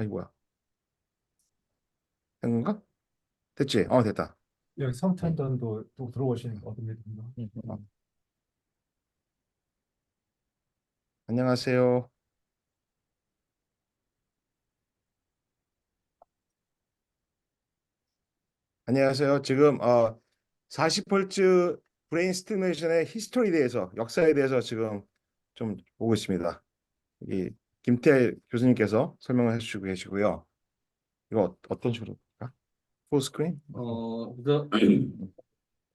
아이 뭐야? 된 건가? 됐지? 됐다. 여기 성탄단도 또 들어오시니까 어떤 게 됩니다. 어, 안녕하세요. 안녕하세요. 지금 40Hz 브레인 스티뮬레이션의 히스토리에 대해서 역사에 대해서 지금 좀 보고 있습니다. 여기 김태 교수님께서 설명을 해주시고 계시고요. 이거 어떤 식으로 볼까? 풀 스크린? 그래서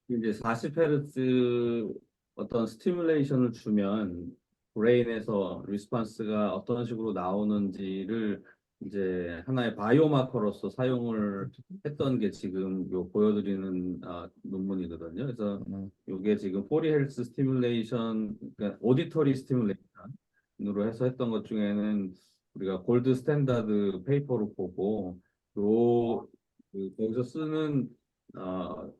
이제 40Hz 어떤 스티뮬레이션을 주면 브레인에서 리스폰스가 어떤 식으로 나오는지를 이제 하나의 바이오마커로서 사용을 했던 게 지금 요 보여드리는 논문이거든요. 그래서 음, 요게 지금 40Hz 스티뮬레이션, 그러니까 오디터리 스티뮬레이션으로 해서 했던 것 중에는 우리가 골드 스탠다드 페이퍼로 보고 요 거기서 쓰는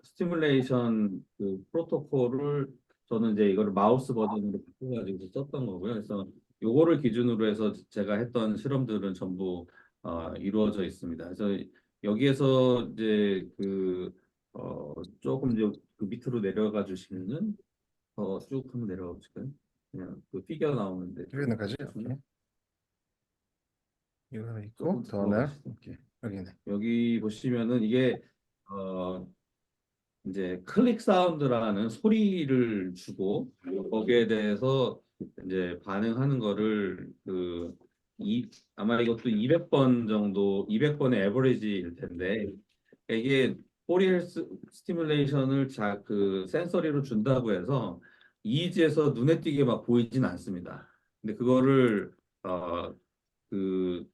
스티뮬레이션 그 프로토콜을 저는 이제 이거를 마우스 버전으로 바꿔가지고 썼던 거고요. 그래서 요거를 기준으로 해서 제가 했던 실험들은 전부 이루어져 있습니다. 그래서 여기에서 이제 조금 이제 그 밑으로 내려가 주시면은 쭉 한번 내려가 보실까요? 그냥 그 피겨 나오는데 여기 있는 거지? 보시면 오케이. 이거 하나 있고 조금 더 더 하나. 가시죠. 오케이. 여기네. 여기 보시면은 이게 어, 이제 클릭 사운드라는 소리를 주고 거기에 대해서 이제 반응하는 거를 아마 이것도 200번 정도 200번의 에버리지일 텐데 이게 포리엘 스티뮬레이션을 그 센서리로 준다고 해서 이지에서 눈에 띄게 막 보이진 않습니다. 근데 그거를 어 그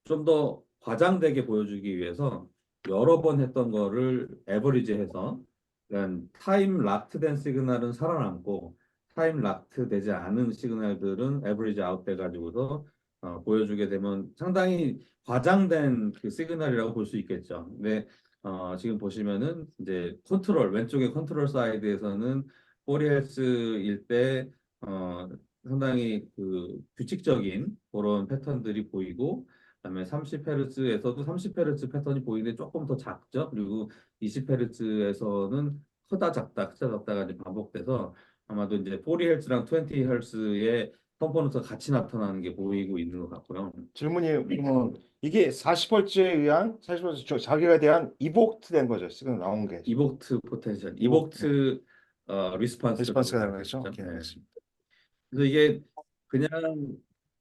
좀 더 과장되게 보여주기 위해서 여러 번 했던 거를 에버리지해서 그러니까 타임 락트된 시그널은 살아남고 타임 락트 되지 않은 시그널들은 에버리지 아웃 돼가지고서 보여주게 되면 상당히 과장된 그 시그널이라고 볼 수 있겠죠. 근데 지금 보시면은 이제 컨트롤 왼쪽의 컨트롤 사이드에서는 4Hz일 때 상당히 그 규칙적인 그런 패턴들이 보이고 그다음에 30Hz에서도 30Hz 패턴이 보이는데 조금 더 작죠. 그리고 20Hz에서는 크다 작다 크다 작다가 이제 반복돼서 아마도 이제 40Hz랑 20Hz의 컴포넌트가 같이 나타나는 게 보이고 있는 것 같고요. 질문이 그러면 이게 40Hz에 의한 40Hz 자기에 대한 이복트 된 거죠. 지금 나온 게 지금. 이복트 포텐셜, 이복 이복트 레스폰스가 리스폰스라고 되는 거죠. 하죠. 오케이, 네. 알겠습니다. 그래서 이게 그냥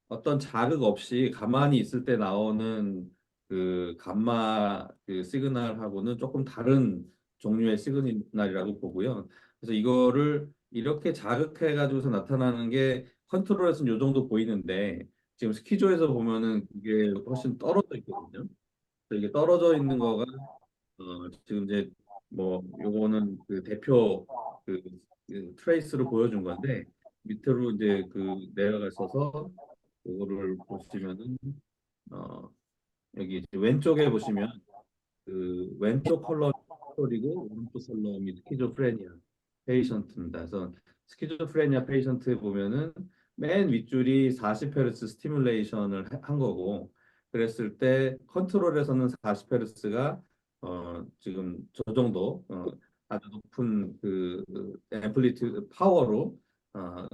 어떤 자극 없이 가만히 있을 때 나오는 그 감마 그 시그널하고는 조금 다른 종류의 시그널이라고 보고요. 그래서 이거를 이렇게 자극해 가지고서 나타나는 게 컨트롤에서는 요 정도 보이는데 지금 스키조에서 보면은 이게 훨씬 떨어져 있거든요. 그래서 이게 떨어져 있는 거가 지금 이제 뭐 요거는 그 대표 그, 그 트레이스로 보여준 건데 밑으로 이제 그 내려가셔서 요거를 보시면은 어 여기 이제 왼쪽에 보시면 그 왼쪽 컬러 리고 오른쪽 컬럼이 스키조프레니아 페이션트입니다. 그래서 스키조프레니아 페이션트에 보면은 맨 윗줄이 40Hz 스티뮬레이션을 한 거고 그랬을 때 컨트롤에서는 40Hz가 지금 저 정도 아주 높은 그 앰플리튜드 파워로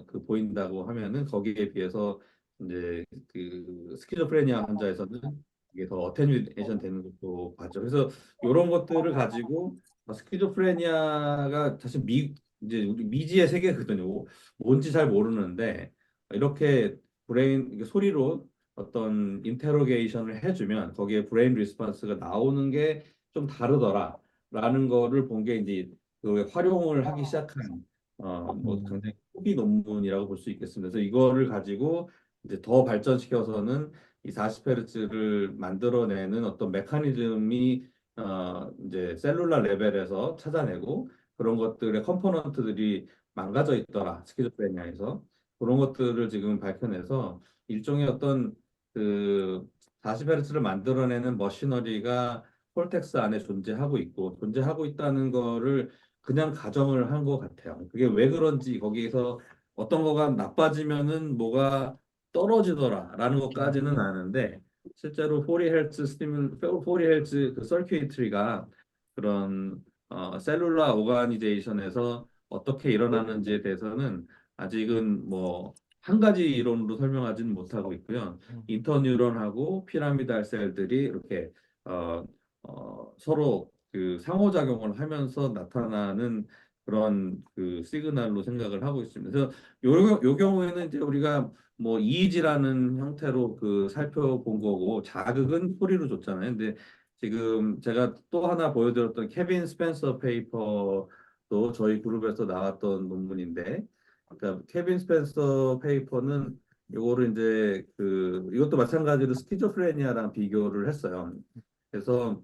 그 보인다고 하면은 거기에 비해서 이제 그 스키조프레니아 환자에서는 이게 더 어테뉴에이션 되는 것도 봤죠. 그래서 이런 것들을 가지고 스키조프레니아가 사실 이제 우리 미지의 세계거든요. 뭔지 잘 모르는데 이렇게 브레인 이게 소리로 어떤 인테로게이션을 해주면 거기에 브레인 리스폰스가 나오는 게 좀 다르더라라는 거를 본 게 이제 그 활용을 하기 시작한 뭐 음, 굉장히 초기 논문이라고 볼 수 있겠습니다. 그래서 이거를 가지고 이제 더 발전시켜서는 이 40Hz를 만들어내는 어떤 메커니즘이 이제 셀룰라 레벨에서 찾아내고 그런 것들의 컴포넌트들이 망가져 있더라 스키즈프레니아에서 그런 것들을 지금 밝혀내서 일종의 어떤 그 40Hz를 만들어내는 머시너리가 콜텍스 안에 존재하고 있고 존재하고 있다는 거를 그냥 가정을 한 것 같아요. 그게 왜 그런지 거기에서 어떤 거가 나빠지면은 뭐가 떨어지더라라는 것까지는 아는데 실제로 40Hz 스티뮬, 40Hz 그 서큐이트리가 그런 셀룰라 오가니제이션에서 어떻게 일어나는지에 대해서는 아직은 뭐 한 가지 이론으로 설명하지는 못하고 있고요. 인터뉴런하고 피라미달 셀들이 이렇게 어, 서로 그 상호작용을 하면서 나타나는 그런 그 시그널로 생각을 하고 있습니다. 그래서 요 경우에는 이제 우리가 뭐 이의지라는 형태로 그 살펴본 거고 자극은 소리로 줬잖아요. 근데 지금 제가 또 하나 보여드렸던 케빈 스펜서 페이퍼도 저희 그룹에서 나왔던 논문인데, 그러니까 케빈 스펜서 페이퍼는 요거를 이제 그 이것도 마찬가지로 스키조프레니아랑 비교를 했어요. 그래서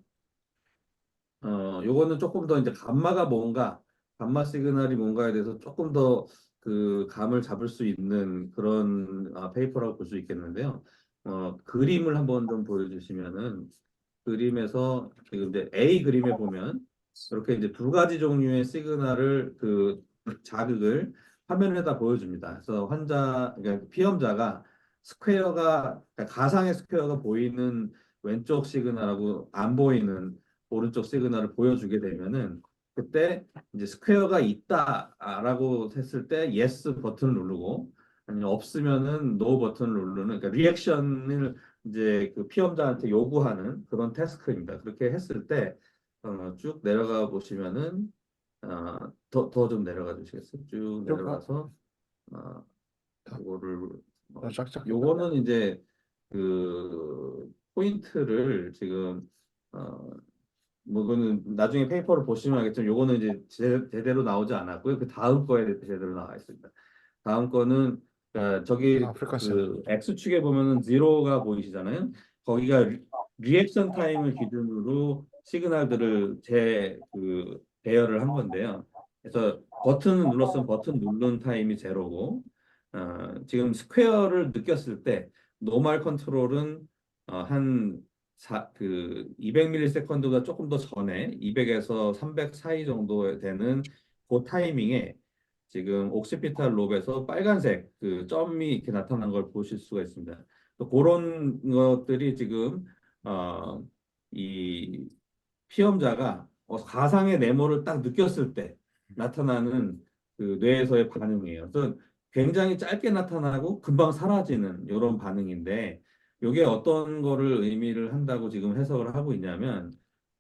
요거는 조금 더 이제 감마 시그널이 뭔가에 대해서 조금 더 그 감을 잡을 수 있는 그런 페이퍼라고 볼 수 있겠는데요. 그림을 한번 좀 보여주시면은 그림에서 지금 이제 A 그림에 보면 이렇게 이제 두 가지 종류의 시그널을 그 자극을 화면에다 보여줍니다. 그래서 그러니까 피험자가 그러니까 가상의 스퀘어가 보이는 왼쪽 시그널하고 안 보이는 오른쪽 시그널을 보여주게 되면은 그때 이제 스퀘어가 있다라고 했을 때 yes 버튼을 누르고 아니면 없으면은 no 버튼을 누르는 그러니까 리액션을 이제 그 피험자한테 요구하는 그런 태스크입니다. 그렇게 했을 때 쭉 내려가 보시면은 더 좀 내려가 주시겠어요? 쭉 내려가서 어, 요거를 짝짝. 요거는 이제 그 포인트를 지금 어, 뭐 그거는 나중에 페이퍼를 보시면 알겠지만 요거는 이제 제대로 나오지 않았고요. 그 다음 거에 제대로 나와 있습니다. 다음 거는 저기 프리퀀시. 그 X축에 보면은 제로가 보이시잖아요. 거기가 리액션 타임을 기준으로 시그널들을 그 배열을 한 건데요. 그래서 버튼을 눌렀으면 버튼 누른 타임이 제로고 지금 스퀘어를 느꼈을 때 노멀 컨트롤은 한 200ms보다 조금 더 전에 200에서 300 사이 정도 되는 그 타이밍에 지금 옥시피탈 롭에서 빨간색 그 점이 이렇게 나타난 걸 보실 수가 있습니다. 또 그런 것들이 지금 이 피험자가 가상의 네모를 딱 느꼈을 때 나타나는 그 뇌에서의 반응이에요. 그래서 굉장히 짧게 나타나고 금방 사라지는 이런 반응인데 이게 어떤 거를 의미를 한다고 지금 해석을 하고 있냐면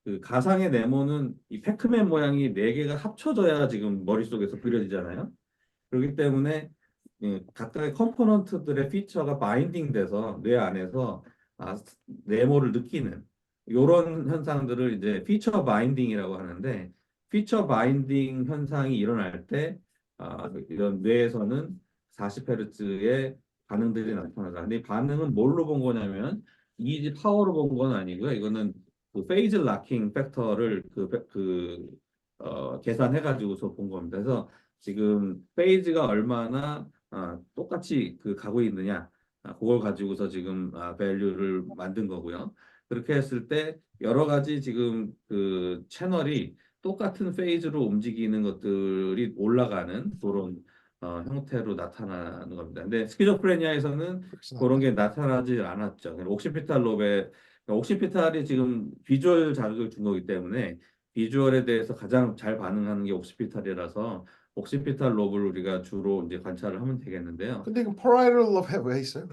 그 가상의 네모는 이 패크맨 모양이 네 개가 합쳐져야 지금 머릿속에서 그려지잖아요. 그렇기 때문에 각각의 컴포넌트들의 피처가 바인딩 돼서 뇌 안에서 네모를 느끼는 이런 현상들을 이제 피처 바인딩이라고 하는데 피처 바인딩 현상이 일어날 때 이런 뇌에서는 40Hz의 반응들이 나타나다. 근데 이 반응은 뭘로 본 거냐면 이지 파워로 본 건 아니고요. 이거는 그 페이즈 락킹 팩터를 계산해 가지고서 본 겁니다. 그래서 지금 페이지가 얼마나 똑같이 그 가고 있느냐 그걸 가지고서 지금 밸류를 만든 거고요. 그렇게 했을 때 여러 가지 지금 그 채널이 똑같은 페이즈로 움직이는 것들이 올라가는 그런 형태로 나타나는 겁니다. 근데 스키조프레니아에서는 그런 게 나타나지 않았죠. 옥시피탈 롭에 옥시피탈이 지금 비주얼 자극을 준 거기 때문에 비주얼에 대해서 가장 잘 반응하는 게 옥시피탈이라서 옥시피탈 롭을 우리가 주로 이제 관찰을 하면 되겠는데요. 근데 이거 폴라이럴 로브 왜 있어요?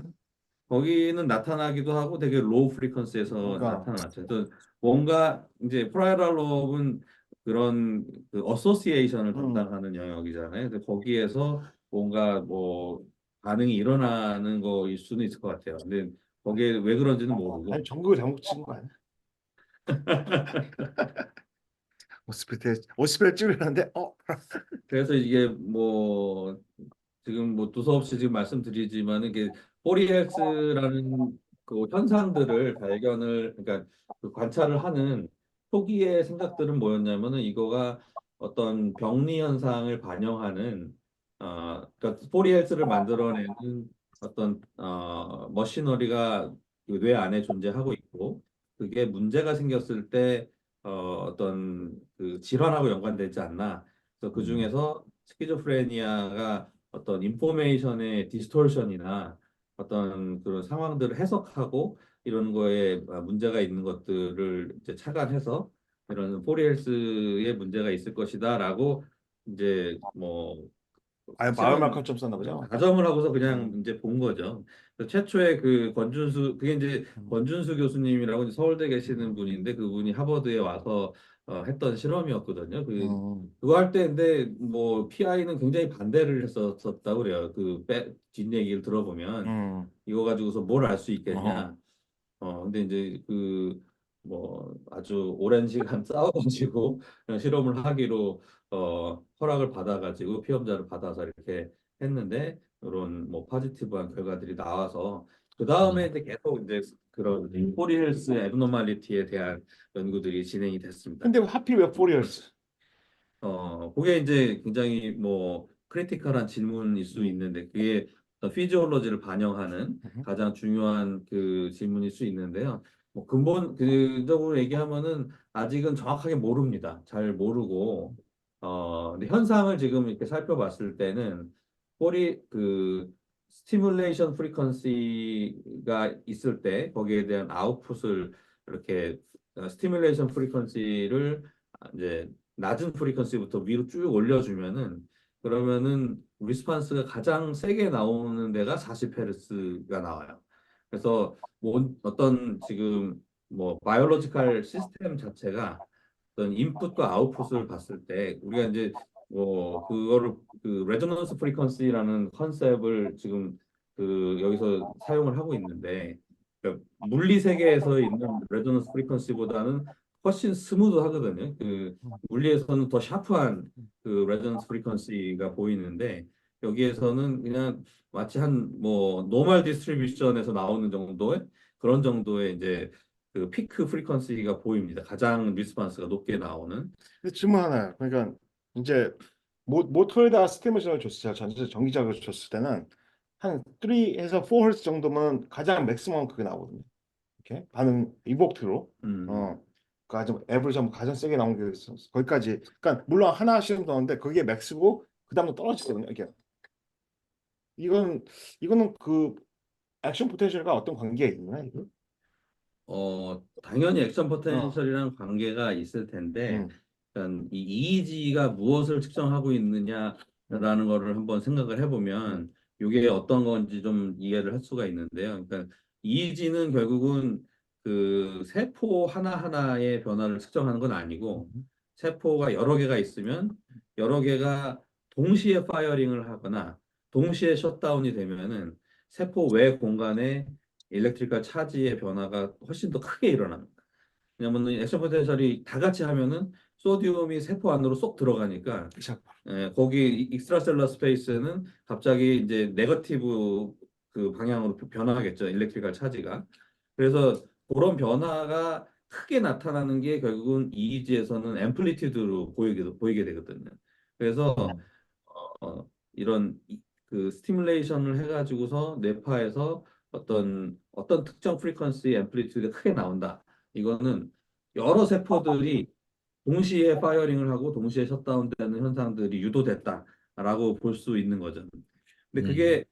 거기는 나타나기도 하고 되게 로우 프리퀀시에서 그러니까 나타났죠. 또 뭔가 이제 프라이럴 롭은 그런 그 어소시에이션을 담당하는 영역이잖아요. 근데 거기에서 뭔가 뭐 반응이 일어나는 거일 수는 있을 것 같아요. 근데 거기에 왜 그런지는 모르고 아니 전극을 잘못 찍은 거 아니야? 오스피텔 찍으려는데 그래서 이게 뭐 지금 뭐 두서없이 지금 말씀드리지만 이게 포리헬스라는 그 현상들을 그러니까 그 관찰을 하는 초기의 생각들은 뭐였냐면은 이거가 어떤 병리 현상을 반영하는 그러니까 포리헬스를 만들어내는 어떤 머시너리가 그 뇌 안에 존재하고 있고 그게 문제가 생겼을 때 어떤 그 질환하고 연관되지 않나. 그래서 그 중에서 스키조프레니아가 어떤 인포메이션의 디스토션이나 어떤 그런 상황들을 해석하고 이런 거에 문제가 있는 것들을 이제 착안해서 이런 포리헬스에 문제가 있을 것이다라고 이제 뭐 아예 실험 바이오마커처럼 썼나 보죠. 가정을 하고서 그냥 음, 이제 본 거죠. 그래서 최초에 그 권준수 그게 이제 음, 권준수 교수님이라고 이제 서울대 계시는 분인데 그분이 하버드에 와서 했던 실험이었거든요. 음, 그거 할 때 근데 뭐 PI는 굉장히 반대를 했었다고 그래요. 뒷얘기를 들어보면 음, 이거 가지고서 뭘 알 수 어. 있겠냐. 근데 이제 뭐 아주 오랜 시간 싸워가지고 그냥 실험을 하기로 허락을 받아가지고 피험자를 받아서 이렇게 했는데 이런 뭐 포지티브한 결과들이 나와서 그 다음에 이제 계속 이제 그런 포리 헬스 애브노말리티에 대한 연구들이 진행이 됐습니다. 근데 하필 왜 포리얼스? 그게 이제 굉장히 뭐 크리티컬한 질문일 수 있는데 그게 피지올로지를 반영하는 음, 가장 중요한 그 질문일 수 있는데요. 뭐 근본적으로 얘기하면은 아직은 정확하게 모릅니다. 잘 모르고 근데 현상을 지금 이렇게 살펴봤을 때는 스티뮬레이션 프리퀀시가 있을 때 거기에 대한 아웃풋을 이렇게 스티뮬레이션 프리퀀시를 이제 낮은 프리퀀시부터 위로 쭉 올려주면은 그러면은 리스판스가 가장 세게 나오는 데가 40헤르츠가 나와요. 그래서 뭐 어떤 지금 뭐 바이올로지컬 시스템 자체가 어떤 인풋과 아웃풋을 봤을 때 우리가 이제 뭐 그거를 그 레조넌스 프리퀀시라는 컨셉을 지금 여기서 사용을 하고 있는데 그러니까 물리 세계에서 있는 레조넌스 프리퀀시보다는 훨씬 스무드하거든요. 물리에서는 더 샤프한 그 레저넌스 프리퀀시가 보이는데 여기에서는 그냥 마치 한 뭐 노멀 디스트리뷰션에서 나오는 정도의 그런 정도의 이제 그 피크 프리퀀시가 보입니다. 가장 리스폰스가 높게 나오는. 근데 질문 하나. 그러니까 이제 모터에다 스티무션을 줬어요. 전체 전기자극을 줬을 때는 한 3에서 4Hz 정도면 가장 맥시멈 그게 나오거든요. 이렇게 반응 이복트로 음, 가장 에버리지 하면 가장 세게 나온 게 있어. 거기까지. 그러니까 물론 하나 씩은 나오는데 그게 맥스고 그다음에 떨어지거든요. 이게 이건 이거는 그 액션 포텐셜과 어떤 관계가 있나 이거? 당연히 액션 어, 포텐셜이랑 관계가 있을 텐데 음, 일단 이 EEG가 무엇을 측정하고 음, 있느냐라는 거를 한번 생각을 음, 해보면 이게 어떤 건지 좀 이해를 할 수가 있는데요. 그러니까 EEG는 결국은 그 세포 하나하나의 변화를 측정하는 건 아니고 음, 세포가 여러 개가 있으면 여러 개가 동시에 파이어링을 하거나 동시에 셧다운이 되면은 세포 외 공간에 일렉트리컬 차지의 변화가 훨씬 더 크게 일어납니다. 왜냐면은 액션 포텐셜이 다 같이 하면은 소디움이 세포 안으로 쏙 들어가니까 자, 거기 익스트라셀러 스페이스는 갑자기 이제 네거티브 그 방향으로 변화하겠죠. 일렉트리컬 차지가. 그래서 그런 변화가 크게 나타나는 게 결국은 EEG에서는 앰플리튜드로 보이게 되거든요. 그래서 이런 그 스티뮬레이션을 해가지고서 뇌파에서 어떤 특정 프리퀀시 앰플리튜드가 크게 나온다. 이거는 여러 세포들이 동시에 파이어링을 하고 동시에 셧다운되는 현상들이 유도됐다라고 볼 수 있는 거죠. 근데 음, 그게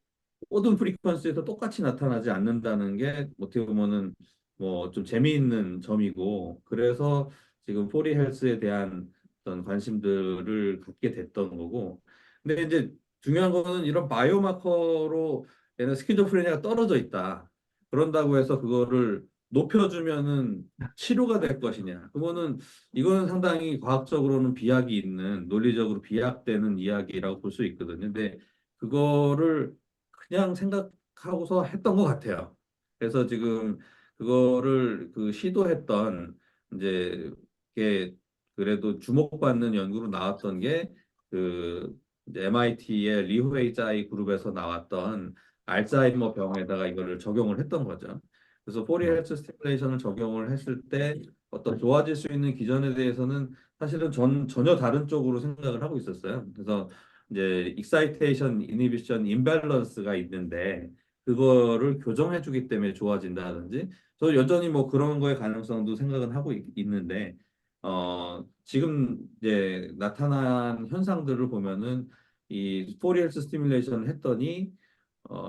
모든 프리퀀시에서 똑같이 나타나지 않는다는 게 어떻게 보면은 뭐 좀 재미있는 점이고 그래서 지금 포리 헬스에 대한 어떤 관심들을 갖게 됐던 거고 근데 이제 중요한 거는 이런 바이오마커로 얘는 스키조프레니아가 떨어져 있다 그런다고 해서 그거를 높여주면은 치료가 될 것이냐 그거는 이거는 상당히 과학적으로는 비약이 있는 논리적으로 비약되는 이야기라고 볼 수 있거든요 근데 그거를 그냥 생각하고서 했던 것 같아요. 그래서 지금 그거를 시도했던 이제 이게 그래도 주목받는 연구로 나왔던 게그 MIT의 리후웨이 짜이 그룹에서 나왔던 알츠하이머 병에다가 이거를 적용을 했던 거죠. 그래서 포리 음, 헬스 스티뮬레이션을 적용을 했을 때 어떤 좋아질 수 있는 기전에 대해서는 사실은 전혀 다른 쪽으로 생각을 하고 있었어요. 그래서 이제 익사이테이션 이니비션 임밸런스가 있는데 그거를 교정해 주기 때문에 좋아진다든지 저 여전히 뭐 그런 거의 가능성도 생각은 하고 있는데 지금 이제 나타난 현상들을 보면은 이 포리헬스 스티뮬레이션을 했더니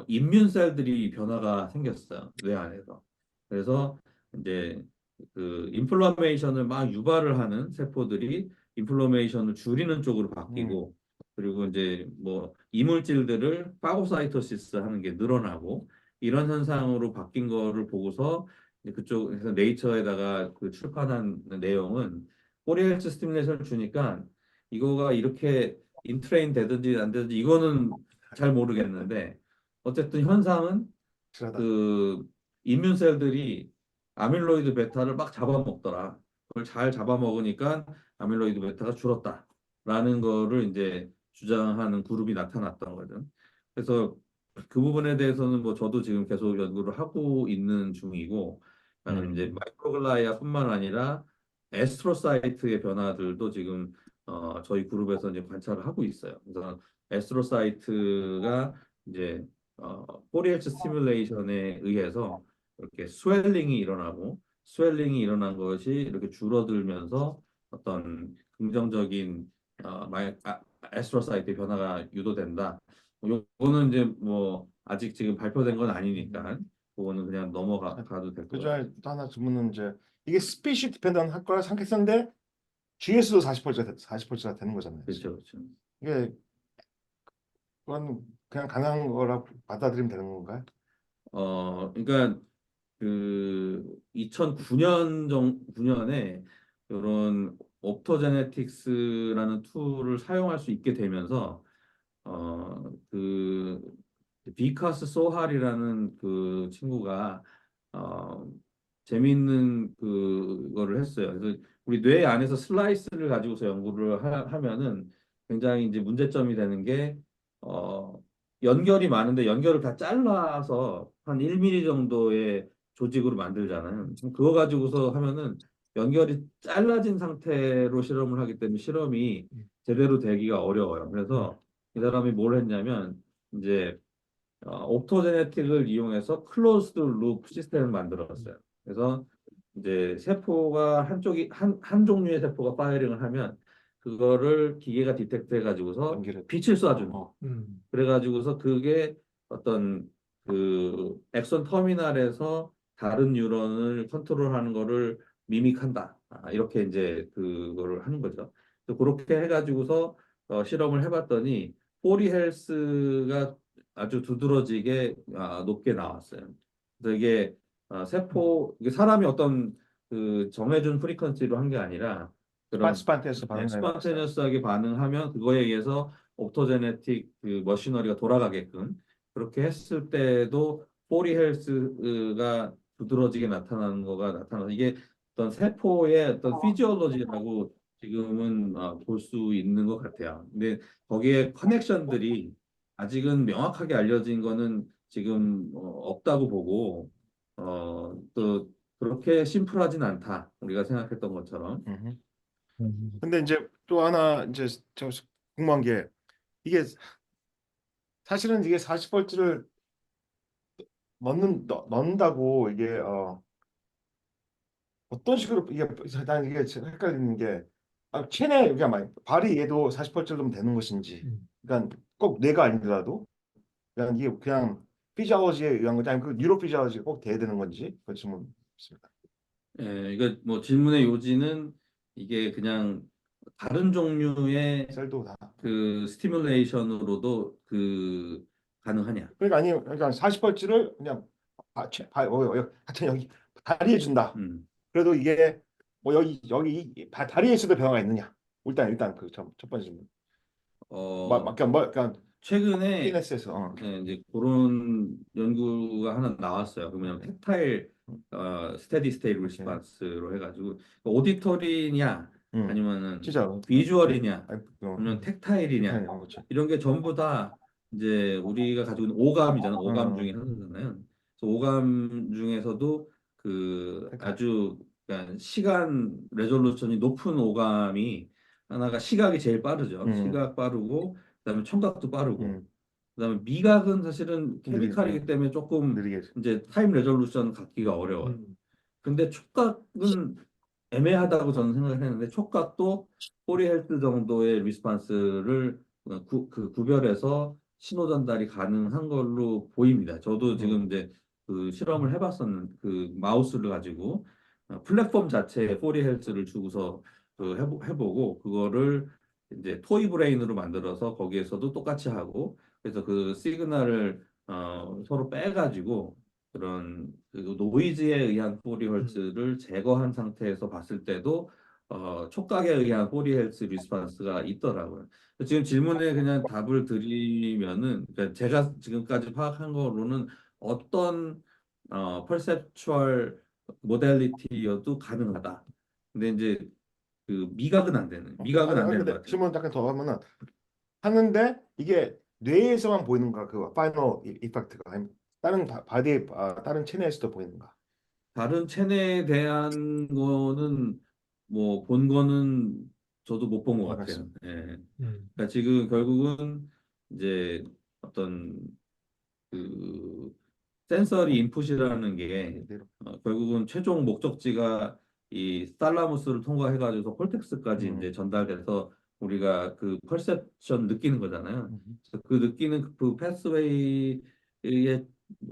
인륜셀들이 변화가 생겼어요 뇌 안에서 그래서 이제 그 인플라메이션을 막 유발을 하는 세포들이 인플라메이션을 줄이는 쪽으로 바뀌고, 그리고 이제 뭐 이물질들을 파고사이토시스 하는 게 늘어나고, 이런 현상으로 바뀐 거를 보고서 이제 그쪽에서 네이처에다가 그 출판한 내용은, 포리헬스 스티뮬레이션을 주니까 이거가 이렇게 인트레인 되든지 안 되든지 이거는 잘 모르겠는데, 어쨌든 현상은 확실하다. 그 이뮨셀들이 아밀로이드 베타를 막 잡아먹더라. 그걸 잘 잡아먹으니까 아밀로이드 베타가 줄었다라는 거를 이제 주장하는 그룹이 나타났던 거죠. 그래서 그 부분에 대해서는 뭐 저도 지금 계속 연구를 하고 있는 중이고, 그다음에 이제 마이크로글라이아뿐만 아니라 에스트로사이트의 변화들도 지금 저희 그룹에서 이제 관찰을 하고 있어요. 그래서 에스트로사이트가 이제 포리에르츠 스티뮬레이션에 의해서 이렇게 스웰링이 일어난 것이 이렇게 줄어들면서 어떤 긍정적인 에스트로사이트의 변화가 유도된다. 요거는 이제 뭐 아직 지금 발표된 건 아니니까 그거는 그냥 넘어가도 될 그 것 중에 같아요. 또 하나 질문은 이제 이게 스피시 디펜던 할 거라 생각했었는데 GS도 40%가 되는 거잖아요. 그렇죠, 그렇죠. 이게 그건 그냥 가능한 거라고 받아들이면 되는 건가요? 그러니까 그 2009년 9년에 이런 옵토제네틱스라는 툴을 사용할 수 있게 되면서 그 비카스 소할이라는 그 친구가 어 재미있는 그거를 했어요. 그래서 우리 뇌 안에서 슬라이스를 가지고서 연구를 하면은 굉장히 이제 문제점이 되는 게 어 연결이 많은데 연결을 다 잘라서 한 1mm 정도의 조직으로 만들잖아요. 그거 가지고서 하면은 연결이 잘라진 상태로 실험을 하기 때문에 실험이 제대로 되기가 어려워요. 그래서 이 사람이 뭘 했냐면 이제 옵토제네틱을 이용해서 클로즈드 룹 시스템을 만들었어요. 그래서 이제 세포가 한 종류의 세포가 파이링을 하면 그거를 기계가 디텍트 해가지고서 연기를. 빛을 쏴주는. 어. 그래가지고서 그게 어떤 그 엑선 터미널에서 다른 뉴런을 컨트롤하는 거를 미믹한다. 이렇게 이제 그거를 하는 거죠. 그래서 그렇게 해가지고서 실험을 해봤더니 포리 헬스가 아주 두드러지게 높게 나왔어요. 그래서 이게 이게 사람이 어떤 그 정해준 프리퀀시로 한 게 아니라 그런 스판테에서 반응이 나왔어요. 스판테니어스하게 반응하면 그거에 의해서 옵토제네틱 그 머시너리가 돌아가게끔 그렇게 했을 때도 포리 헬스가 두드러지게 나타나는 거가 나타나서 이게 어떤 세포의 어떤 피지올로지라고 지금은 볼 수 있는 것 같아요. 근데 거기에 커넥션들이 아직은 명확하게 알려진 거는 지금 없다고 보고 또 그렇게 심플하진 않다. 우리가 생각했던 것처럼. 음흠. 음. 근데 이제 또 하나 이제 저 궁금한 게 이게 사실은 이게 40벌트를 넣는다고 이게 어떤 식으로 이게 난 이게 지금 헷갈리는 게 체내 그냥 발이 얘도 40벌트를 넣으면 되는 것인지 그러니까 꼭 뇌가 아니더라도 그냥 이게 그냥 피지올로지에 의한 건지 아니면 그 뉴로 피지올로지가 꼭 돼야 되는 건지 그 질문 있습니다. 예, 이거 뭐 질문의 요지는 이게 그냥 다른 종류의 셀도 다. 그 스티뮬레이션으로도 그 가능하냐? 그러니까 아니 그러니까 40벌트를 그냥 하여튼 여기 다리에 준다. 음. 그래도 이게 뭐 여기 다리에서도 변화가 있느냐? 일단 그 첫 번째 질문. 어, 그러니까 최근에 CNS에서 이제 그런 연구가 하나 나왔어요. 그러면 텍타일 스테디 스테이트 오케이. 리스폰스로 해가지고 오디터리냐 아니면은 진짜 비주얼이냐 아니, 아니면 텍타일이냐 그렇지. 이런 게 전부 다 이제 우리가 가지고 있는 오감이잖아. 오감 중에 하나잖아요. 그래서 오감 중에서도 그 텍타일. 아주 그러니까 시간 레졸루션이 높은 오감이 하나가 시각이 제일 빠르죠. 시각 빠르고 그다음에 청각도 빠르고 그다음에 미각은 사실은 케미칼이기 때문에 조금 느리게. 이제 타임 레졸루션 갖기가 어려워요. 근데 촉각은 애매하다고 저는 생각을 했는데 촉각도 포리 헬스 정도의 리스판스를 구별해서 신호 전달이 가능한 걸로 보입니다. 저도 지금 이제 그 실험을 해봤었는 그 마우스를 가지고 플랫폼 자체에 4Hz를 주고서 그 해보고 그거를 이제 토이 브레인으로 만들어서 거기에서도 똑같이 하고 그래서 그 시그널을 서로 빼가지고 그런 그 노이즈에 의한 4Hz를 제거한 상태에서 봤을 때도 촉각에 의한 4Hz 리스폰스가 있더라고요. 지금 질문에 그냥 답을 드리면은 그러니까 제가 지금까지 파악한 거로는 어떤 퍼셉추얼 모델리티여도 가능하다. 근데 이제 그 미각은 안 되는 근데 것 같아요. 질문 잠깐 더 하면은 하는데 이게 뇌에서만 보이는가 그 파이널 이펙트가 아니면 다른 바디 다른 체내에서도 보이는가? 다른 체내에 대한 거는 뭐 본 거는 저도 못 본 것 같아요. 알겠습니다. 예. 음. 그러니까 지금 결국은 이제 어떤 그 센서리 인풋이라는 게 뇌로. 결국은 최종 목적지가 이 살라무스를 통과해가지고 콜텍스까지 음. 이제 전달돼서 우리가 그 퍼셉션 느끼는 거잖아요. 그래서 그 느끼는 그 패스웨이의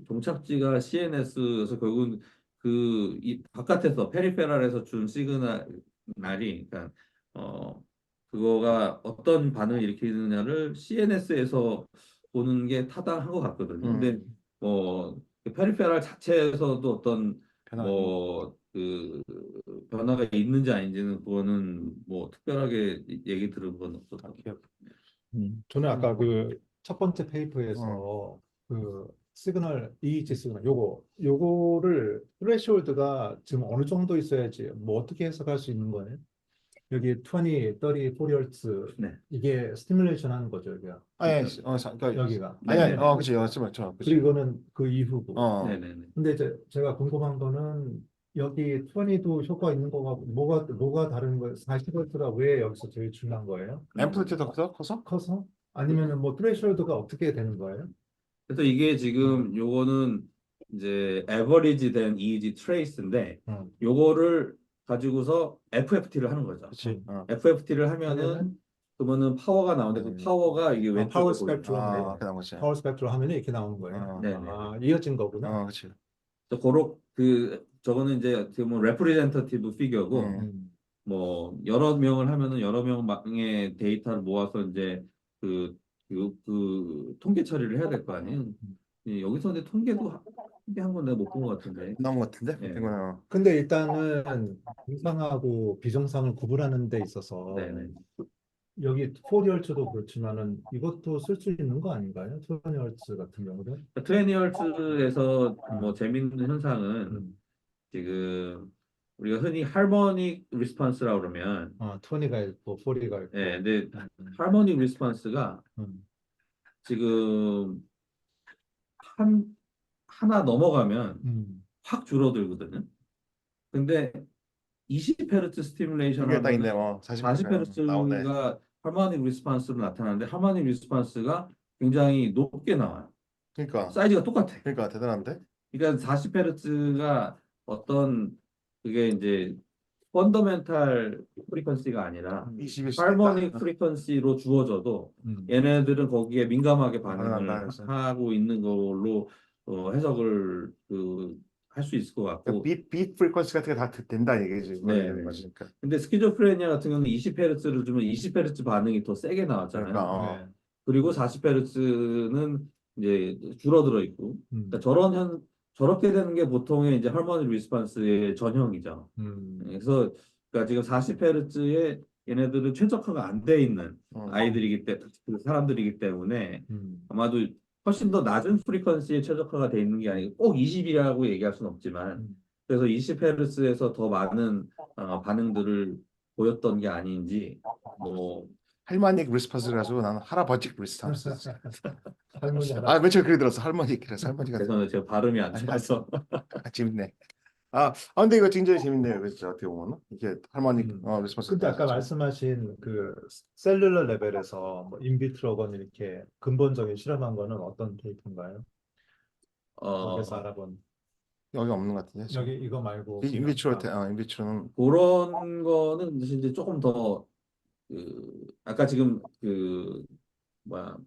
종착지가 CNS에서 결국은 그 이 바깥에서 페리페랄에서 준 시그널이 그러니까 어 그거가 어떤 반응을 일으키느냐를 CNS에서 보는 게 타당한 것 같거든요. 근데 음. 그 페리페랄 자체에서도 어떤 변화. 뭐 그 변화가 있는지 아닌지는 그거는 뭐 특별하게 얘기 들은 건 없었던 것 같아요. 저는 아까 음. 그 첫 번째 어. 페이퍼에서 그 시그널 EEG 시그널 요거를 트레시홀드가 지금 어느 정도 있어야지 뭐 어떻게 해석할 수 있는 거예요? 여기 20, 30, 40Hz 네, 이게 스티뮬레이션 하는 거죠, 여기가. 아니, 그렇죠. 그러니까 여기가. 아니, 아니, 네네네. 그치, 그치. 그리고는 그 이후고. 어, 네네네. 근데 이제 제가 궁금한 거는 여기 20도 효과 있는 거가 뭐가 다른 거예요? 40Hz가 왜 여기서 제일 중요한 거예요? 앰플리튜드가 커서? 커서? 아니면은 뭐 트레시홀드가 어떻게 되는 거예요? 그래서 이게 어, 지금 요거는 이제 average 된 EEG trace인데 어. 요거를 가지고서 FFT를 하는 거죠. 그치. FFT를 하면은 하면은 그러면은 파워가 나오는데 그 파워가 이게 파워 왼쪽에 보이는. 스펙트럼, 그다음 거지. 파워 스펙트럼 하면은 이렇게 나오는 거예요. 네네. 아, 이어진 거구나. 그치. 저거는 이제 어떻게 보면 representative figure고 음. 뭐 여러 명을 하면은 여러 명의 데이터를 모아서 이제 그, 그 통계 처리를 해야 될 거 아니에요. 여기서 근데 통계한 건 내가 못 본 것 같은데. 나온 것 같은데? 예. 근데 일단은 정상하고 비정상을 구분하는 데 있어서 네네. 여기 4Hz도 그렇지만은 이것도 쓸 수 있는 거 아닌가요? 20Hz 같은 경우는? 트레니얼스에서 뭐 음, 재밌는 현상은 음. 지금 우리가 흔히 하모닉 리스폰스라고 그러면 20가 있고 40가 예, 있고. 근데 음, 하모닉 리스폰스가 음, 지금 하나 넘어가면 음, 확 줄어들거든요. 근데 20Hz 스티뮬레이션 이게 딱 하면은 있네. 40% 나오네. 40Hz가 하모닉 리스폰스로 나타나는데 하모닉 리스폰스가 굉장히 높게 나와요. 그러니까, 사이즈가 똑같아. 그러니까 대단한데? 그러니까 40Hz가 어떤 그게 이제 펀더멘탈 프리퀀시가 아니라 20일 수도 하모닉 있다. 프리퀀시로 주어져도 음. 얘네들은 거기에 민감하게 가능한다. 반응을 그래서 하고 있는 걸로 해석을 할 수 있을 것 같고 빗 프리퀀시 같은 게 다 된다 얘기지. 그거는 네네. 맞으니까. 근데 스키조프레니아 같은 경우는 20Hz를 주면 20Hz 반응이 더 세게 그러니까 나왔잖아요. 네. 그리고 40Hz는 이제 줄어들어 있고 그러니까 음, 저렇게 되는 게 보통의 이제 할모닉 리스폰스의 전형이죠. 음, 그래서 그러니까 지금 40Hz에 얘네들은 최적화가 안 돼 있는 그 사람들이기 때문에 음, 아마도 훨씬 더 낮은 프리퀀시에 최적화가 돼 있는 게 아니고 꼭 20이라고 얘기할 수는 없지만 음. 그래서 20Hz에서 더 많은 반응들을 보였던 게 아닌지 뭐 할머닉 리스폰스 가지고 나는 할아버지 리스폰스. 할머니 맨 할아버지. 처음에 그게 들었어. 할머닉. 그래서 할머니가 죄송해요 제가 발음이 안 아니, 좋아서 재밌네. 근데 이거 굉장히 재밌네요. 그렇죠. 어떻게 보면 이게 할머닉 리스폰스 근데 아까 따졌죠. 말씀하신 그 셀룰러 레벨에서 뭐 인비트로건 이렇게 근본적인 실험한 거는 어떤 케이스인가요? 거기서 어 알아본 여기 없는 것 같은데 지금. 여기 이거 말고 인비트로는 그런 거는 이제 조금 더 아까 지금 뭐야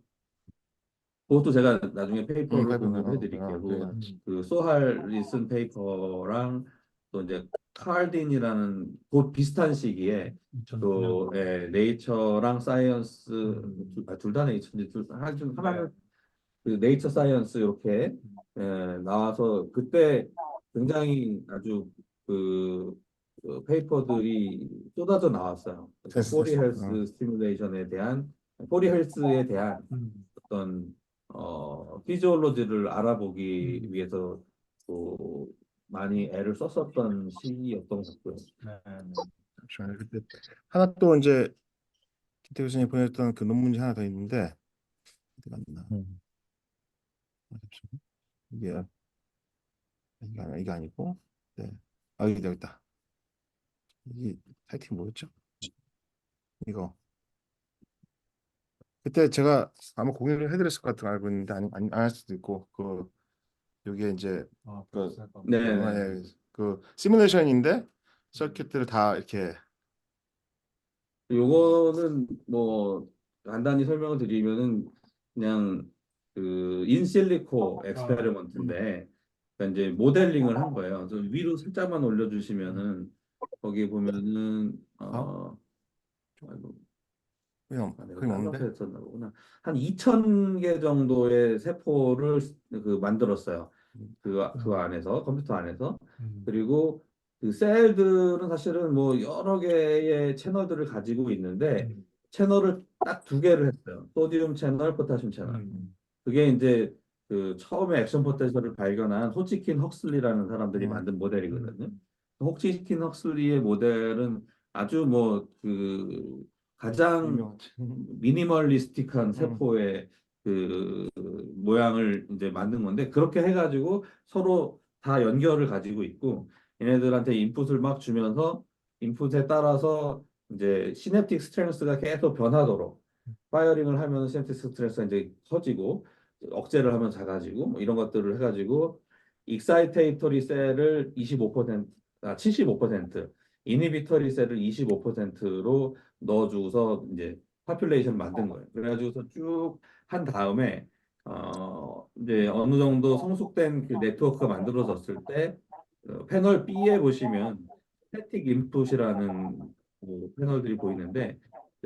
그것도 제가 나중에 페이퍼를 파이브, 공유해 드릴게요. 그래. 그 소할이 쓴 페이퍼랑 또 이제 칼딘이라는 곧 비슷한 시기에 2009년. 또 네이처랑 사이언스 음. 둘 다 네이처인지 하나는 네. 그 네이처 사이언스 이렇게 나와서 그때 굉장히 아주 그, 그 페이퍼들이 쏟아져 나왔어요. 그래서 포리 됐어. 헬스 스티뮬레이션에 대한 포리 헬스에 대한 음. 어떤 피지올로지를 알아보기 음. 위해서 또 많이 애를 썼었던 시기였던 것 같고요. 네. 잠시만요. 그때 하나 또 이제 김태 교수님 보냈던 그 논문이 하나 더 있는데 어디 갔나? 음. 잠시만요. 이게 아니고, 네. 아, 여기 있다. 이게 타이틀이 뭐였죠? 이거. 그때 제가 아마 공유를 해드렸을 것 같은 거 알고 있는데 안 할 수도 있고 그 여기에 이제 아, 그, 박사가. 네네. 그 시뮬레이션인데 서킷들을 다 이렇게 요거는 뭐 간단히 설명을 드리면은 그냥 그 인실리코 아, 엑스페리먼트인데 그러니까 이제 모델링을 한 거예요. 그래서 위로 살짝만 올려주시면은 거기 보면은 아, 아이고, 내가 그냥 잘라서 없는데 했었나 보구나. 한 2,000개 정도의 세포를 그 만들었어요. 그 음. 안에서 컴퓨터 안에서. 음. 그리고 그 셀들은 사실은 뭐 여러 개의 채널들을 가지고 있는데 음. 채널을 딱 두 개를 했어요. 소디움 채널, 포타슘 채널. 음. 그게 이제 그 처음에 액션 포텐셜을 발견한 호치킨 헉슬리라는 사람들이 만든 모델이거든요. 음. 호치킨 헉슬리의 모델은 아주 뭐 그 가장 유명하지. 미니멀리스틱한 음. 세포의 그 모양을 이제 만든 건데 그렇게 해가지고 서로 다 연결을 가지고 있고 얘네들한테 인풋을 막 주면서 인풋에 따라서 이제 시냅틱 스트렝스가 계속 변하도록 파이어링을 하면 시냅틱 스트렝스가 이제 커지고 억제를 하면 작아지고 뭐 이런 것들을 해가지고 익사이테이터리 셀을 25% 75% 이니비터리 셀을 25%로 넣어주고서 이제 파퓰레이션 만든 거예요. 그래가지고서 쭉 한 다음에 이제 어느 정도 성숙된 그 네트워크가 만들어졌을 때 패널 B에 보시면 스태틱 인풋이라는 그 패널들이 보이는데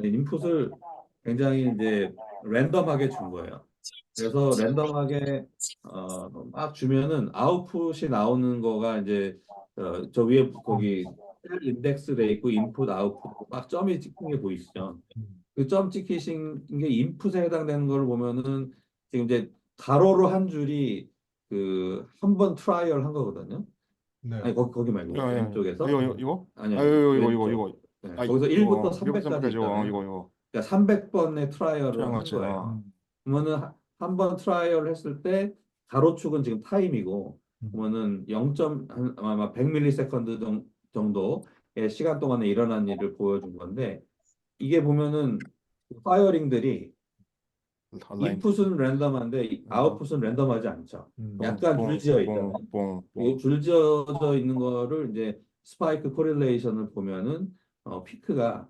인풋을 굉장히 이제 랜덤하게 준 거예요. 그래서 랜덤하게 막 주면은 아웃풋이 나오는 거가 이제 저 위에 거기 셀 인덱스 돼 있고 인풋 아웃풋 막 점이 찍힌 게 보이시죠? 음. 그 점 찍히신 게 인풋에 해당되는 걸 보면은 지금 이제 가로로 한 줄이 그 한 번 트라이얼 한 거거든요. 네. 아니 거기 말고 왼쪽에서 이거? 아, 아니요 이거. 왼쪽 네, 아, 거기서 1부터 300까지 100%까지 있잖아요. 이거. 그러니까 300번의 트라이얼을 한 촬영했지. 거예요. 음. 그러면은 한 번 트라이얼 했을 때 가로축은 지금 타임이고 음. 그러면은 0. 아마 100ms 정도의 시간 동안에 일어난 일을 보여준 건데 이게 보면은 파이어링들이 온라인. 인풋은 랜덤한데 아웃풋은 랜덤하지 않죠. 음. 약간 줄지어 있잖아요. 이 줄지어져 있는 거를 이제 스파이크 코릴레이션을 보면은 피크가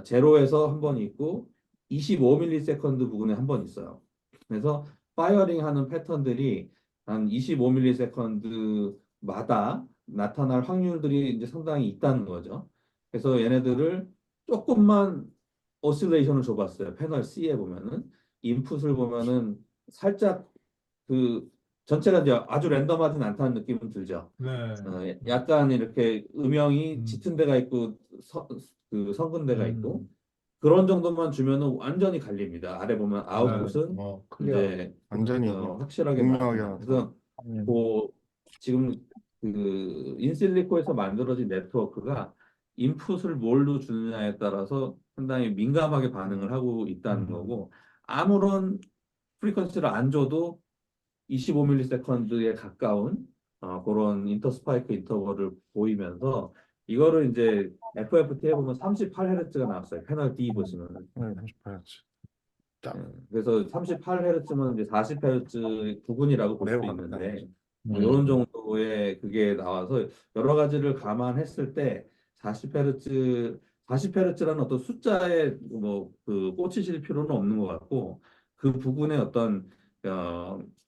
제로에서 한 번 있고 25ms 부근에 한 번 있어요. 그래서 파이어링 하는 패턴들이 한 25ms 마다 나타날 확률들이 이제 상당히 있다는 거죠. 그래서 얘네들을 조금만 오실레이션을 줘봤어요. 패널 C에 보면은 인풋을 보면은 살짝 그 전체가 이제 아주 랜덤하진 않다는 느낌은 들죠. 네. 약간 이렇게 음영이 음. 짙은 데가 있고 그 성근 데가 있고 음. 그런 정도만 주면은 완전히 갈립니다. 아래 보면 네. 아웃풋은 클리어. 이제 완전히 확실하게 극명하게 나타나. 나타나. 그래서 그 지금 그 인실리코에서 만들어진 네트워크가 인풋을 뭘로 주느냐에 따라서 상당히 민감하게 반응을 하고 있다는 음. 거고 아무런 프리퀀시를 안 줘도 25ms에 가까운 그런 인터스파이크 인터벌을 보이면서 이거를 이제 FFT 해보면 38Hz가 나왔어요. 패널 D 보시면. 38지. 예, 딱 그래서 38Hz면 이제 40Hz 부분이라고 볼 매우 수 가깝다는 있는데 거지. 뭐 이런 정도의 그게 나와서 여러 가지를 감안했을 때 40Hz 40Hz라는 어떤 숫자에 뭐 그 꽂히실 필요는 없는 것 같고 그 부분의 어떤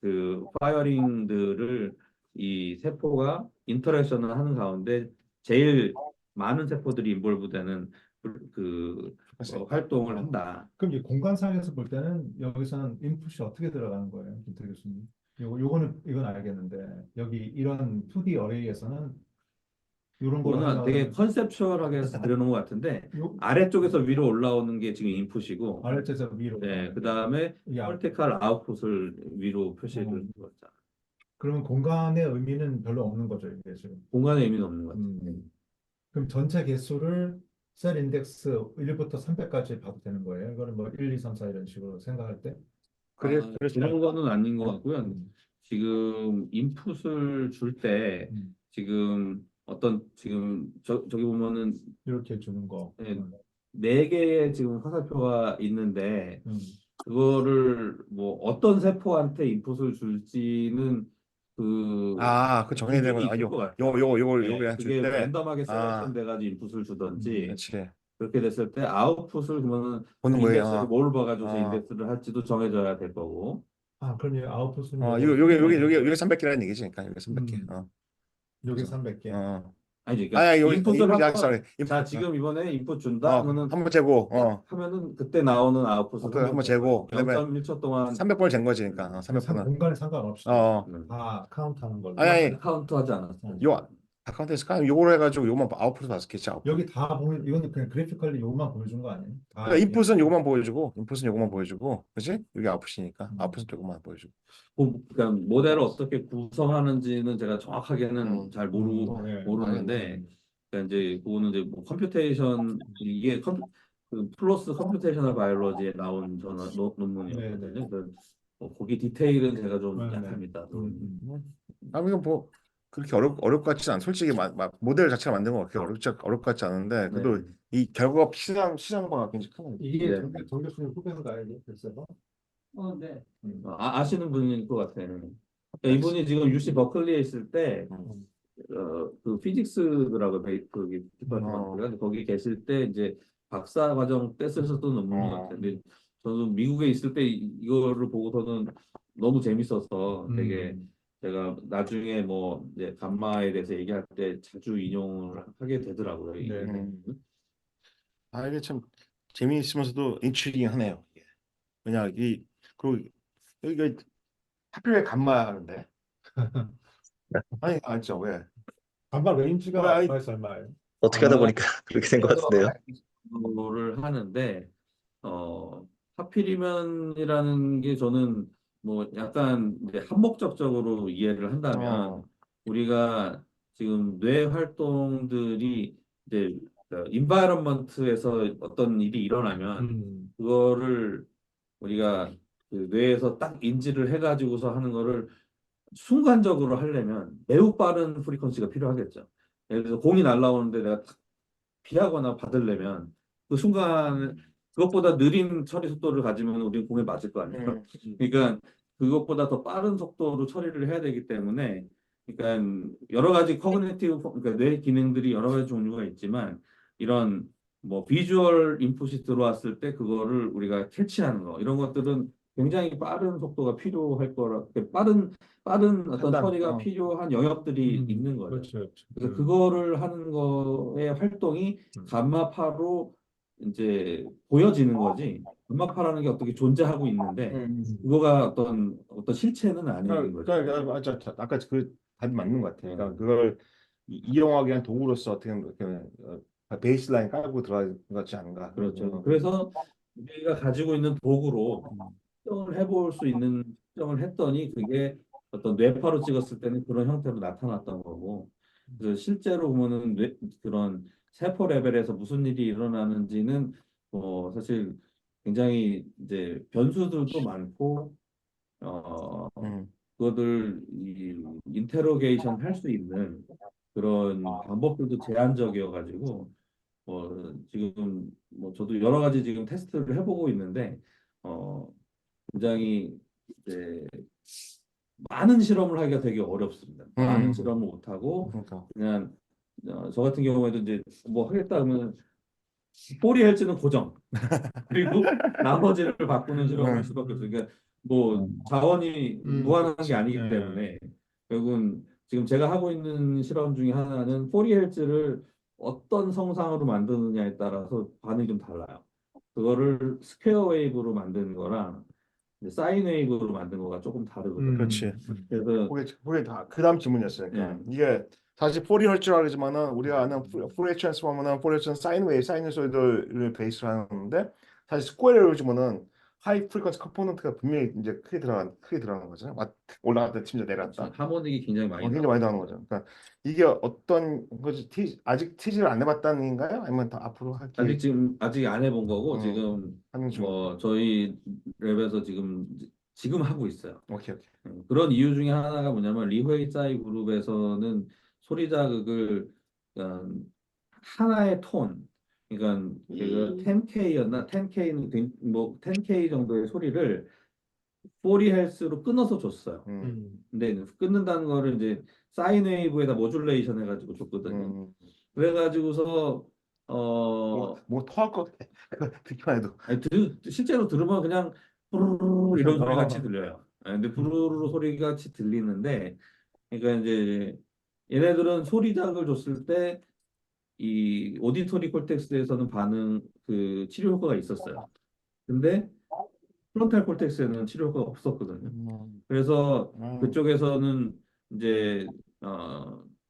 그 파이어링들을 이 세포가 인터랙션을 하는 가운데 제일 많은 세포들이 인볼브되는 활동을 한다. 그럼 이 공간상에서 볼 때는 여기서는 인풋이 어떻게 들어가는 거예요, 김태 교수님? 이건 알겠는데 여기 이런 2D 어레이에서는 이런 걸 그거는 되게 하려면 컨셉추얼하게 그려놓은 것 같은데 요 아래쪽에서 위로 올라오는 게 지금 인풋이고, 아래쪽에서 위로 네, 가는 그 게. 다음에 이게 펄티컬 아웃풋을 위로 표시를 음. 했죠. 그러면 공간의 의미는 별로 없는 거죠, 이게 지금. 공간의 의미는 없는 것 같아요. 그럼 전체 개수를 셀 인덱스 1부터 300까지 봐도 되는 거예요? 이거는 뭐 1, 2, 3, 4 이런 식으로 생각할 때? 그렇지 그런 거는 아닌 것 같고요. 음, 지금 인풋을 줄 때 음, 지금 지금 저기 보면은 이렇게 주는 거. 네, 네 개의 지금 화살표가 있는데 음. 그거를 뭐 어떤 세포한테 인풋을 줄지는 그 정해야 되는 기준이 건 있을 것 같아요. 요거 네, 그냥 줄 그게 때 랜덤하게 셀렉션 아, 돼가지고 인풋을 주던지 그렇지 그렇게 됐을 때 아웃풋을 그러면 보는 거예요. 인덱스를 뭘 봐가지고서 어, 인덱스를 할지도 정해져야 될 거고. 그럼 이 아웃풋은 이거 요거 요게 300개라는 얘기지. 그러니까 요게 300개. 요게 그래서 300개. 아니죠. 그러니까 아니 여기 인풋을 인풋이 한번 자 인풋 지금 이번에 인풋 준다 하면은 한번 재고 하면은 그때 나오는 아웃풋을 한번 한번 재 거예요. 재고 그다음에 0.1초 동안 300번을 잰 거지. 그러니까 300번은 공간에 상관없이 음, 다 카운트하는 걸로. 아니 카운트 하지 않았어요. 음. 아카운트에서 요걸 해가지고 요만 아웃풋 봤겠지. 아웃풋. 여기 다 보면 이거는 그냥 그래픽컬리 요것만 보여준 거 아니에요? 다 그러니까 이렇게. 인풋은 요거만 보여주고, 그렇지? 여기 아웃풋이니까 음. 아웃풋은 요거만 보여주고. 그러니까 모델을 어떻게 구성하는지는 제가 정확하게는 잘 네. 모르는데, 그러니까 이제 그거는 이제 뭐 컴퓨테이션 이게 그 플러스 컴퓨테이셔널 바이올로지에 나온 네, 네. 논문이었거든요. 거기 디테일은 제가 좀 네, 네. 약합니다. 이거 뭐 그렇게 어렵 같지 않아. 솔직히 모델 자체가 만드는 거 그렇게 어렵 같지 않은데, 네. 그래도 이 결과가 시장화가 굉장히 큰. 이게 네. 정 교수님 후배인가요? 이게 글쎄 봐. 네. 음. 아시는 분일 것 같아요. 그러니까 이분이 지금 UC 버클리에 있을 때 그 피직스라고 그 디파트먼트가 어. 거기 계실 때 이제 박사 과정 때 쓰셨던 논문인 것 같아요. 근데 저는 미국에 있을 때 이거를 보고서는 너무 재밌어서 되게 제가 나중에 뭐 이제 감마에 대해서 얘기할 때 자주 인용을 하게 되더라고요. 이게. 네. 이게 참 재미있으면서도 인트리깅하네요. 이게. 왜냐 그리고 여기가 하필 감마하는데. 아니 아니죠 왜? 반발 왜, 레인지가 아니, 얼마에서 얼마예요? 어떻게 하다 보니까 그렇게 된 것 같은데요. 를 하는데 하필이면이라는 게 저는 뭐 약간 이제 한목적적으로 이해를 한다면 우리가 지금 뇌 활동들이 이제 인바이런먼트에서 어떤 일이 일어나면 그거를 우리가 그 뇌에서 딱 인지를 해가지고서 하는 거를 순간적으로 하려면 매우 빠른 프리퀀시가 필요하겠죠. 예를 들어서 공이 날라오는데 내가 탁 피하거나 받으려면 그 순간 그것보다 느린 처리 속도를 가지면 우리 공에 맞을 거 아니에요. 그러니까 그것보다 더 빠른 속도로 처리를 해야 되기 때문에 그러니까 여러 가지 커그니티브 그러니까 뇌 기능들이 여러 가지 종류가 있지만 이런 뭐 비주얼 인풋이 들어왔을 때 그거를 우리가 캐치하는 거 이런 것들은 굉장히 빠른 속도가 필요할 거라 빠른 어떤 판단, 처리가 필요한 영역들이 있는 거죠. 그렇죠. 그래서 그거를 하는 거의 활동이 감마파로 이제 보여지는 거지. 감마파라는 게 어떻게 존재하고 있는데 그거가 어떤 실체는 아닌 거죠. 아까 그 답이 맞는 것 같아요. 그러니까 그걸 이용하기 위한 도구로서 어떻게 베이스라인 깔고 들어간 것 같지 않은가. 그렇죠. 그래서 우리가 가지고 있는 도구로 측정을 해볼 수 있는 측정을 했더니 그게 어떤 뇌파로 찍었을 때는 그런 형태로 나타났던 거고 그래서 실제로 보면은 그런 세포 레벨에서 무슨 일이 일어나는지는 사실 굉장히 이제 변수들도 많고 그거들 인테로게이션 할 수 있는 그런 방법들도 제한적이어 가지고 지금 뭐 저도 여러 가지 지금 테스트를 해보고 있는데 굉장히 이제 많은 실험을 하기가 되게 어렵습니다. 많은 실험을 못 하고 그냥 저 같은 경우에도 이제 뭐 하겠다 하면 포리 헬즈는 고정 그리고 나머지를 바꾸는 실험을 할 수밖에 없어요. 그러니까 뭐 자원이 무한한 게 아니기 네. 때문에 결국은 지금 제가 하고 있는 실험 중에 하나는 4Hz를 어떤 성상으로 만드느냐에 따라서 반응이 좀 달라요. 그거를 스퀘어 웨이브로 만드는 거랑 이제 사인 웨이브로 만든 거가 조금 다르거든요. 그렇지. 그래서 그게 다 그다음 질문이었어요. 그러니까 이게 사실 4Hz라고 하지만은 우리가 아는 포리어 트랜스포머는 포리어 트랜스 사인 웨이브, 사이누소이드를 베이스로 하는데 사실 스퀘어를 주면은 하이 프리퀀시 컴포넌트가 분명히 이제 크게 들어가는 거죠. 올라갔다 치면서 내려갔다. 하모닉이 굉장히 많이 굉장히 나와요. 많이 나오는 거죠. 그러니까 이게 어떤 거지? 아직 티지를 안 해봤다는 얘기인가요? 아니면 더 앞으로 할게 아직 안 해본 거고 음, 지금 하는 중. 뭐 저희 랩에서 지금 하고 있어요. 오케이. 그런 이유 중에 하나가 뭐냐면 리회이사이 그룹에서는 소리 자극을 하나의 톤, 그러니까 그 10K였나 10K는 뭐 10K 정도의 소리를 4Hz로 끊어서 줬어요. 근데 끊는다는 거를 이제 사인 웨이브에다 모듈레이션 해가지고 줬거든요. 그래가지고서 뭐 토할 것 같아. 그거 듣기만 해도. 아니, 실제로 들으면 그냥 부르르 이런 소리 같이 어. 들려요. 근데 부르르 소리 같이 들리는데, 그러니까 이제 얘네들은 소리 자극을 줬을 때 이 오디토리 콜텍스에서는 그 치료 효과가 있었어요. 근데 프론탈 콜텍스에는 치료 효과가 없었거든요. 그래서 그쪽에서는 이제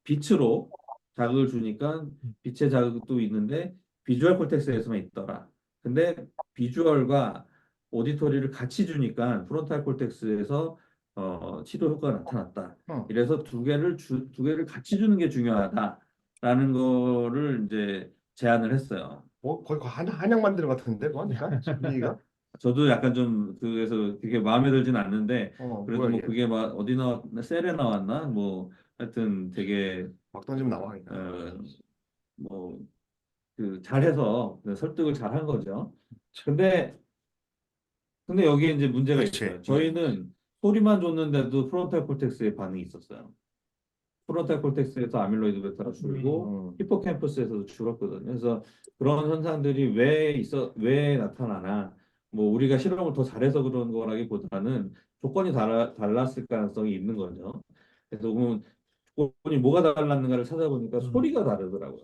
빛으로 자극을 주니까 빛의 자극도 있는데 비주얼 콜텍스에서만 있더라. 근데 비주얼과 오디토리를 같이 주니까 프론탈 콜텍스에서 치료 효과가 나타났다. 이래서 두 개를 같이 주는 게 중요하다라는 거를 이제 제안을 했어요. 뭐 거의 한약 만드는 것 같은데 그거 하니까 분위기가. 저도 약간 좀 그래서 그게 마음에 들진 않는데 그래도 뭐야 뭐 이게. 그게 막 어디 나왔나 셀에 나왔나 뭐 하여튼 되게 막 던지면 나와. 뭐 그 잘해서 설득을 잘 한 거죠. 근데 여기에 이제 문제가 그렇지. 있어요. 저희는 소리만 줬는데도 프론탈 콜텍스에 반응이 있었어요. 프론탈 콜텍스에서 아밀로이드 베타가 줄고 히포캠퍼스에서도 줄었거든요. 그래서 그런 현상들이 왜 나타나나 뭐 우리가 실험을 더 잘해서 그런 거라기보다는 조건이 달랐을 가능성이 있는 거죠. 그래서 그러면 조건이 뭐가 달랐는가를 찾아보니까 소리가 다르더라고요.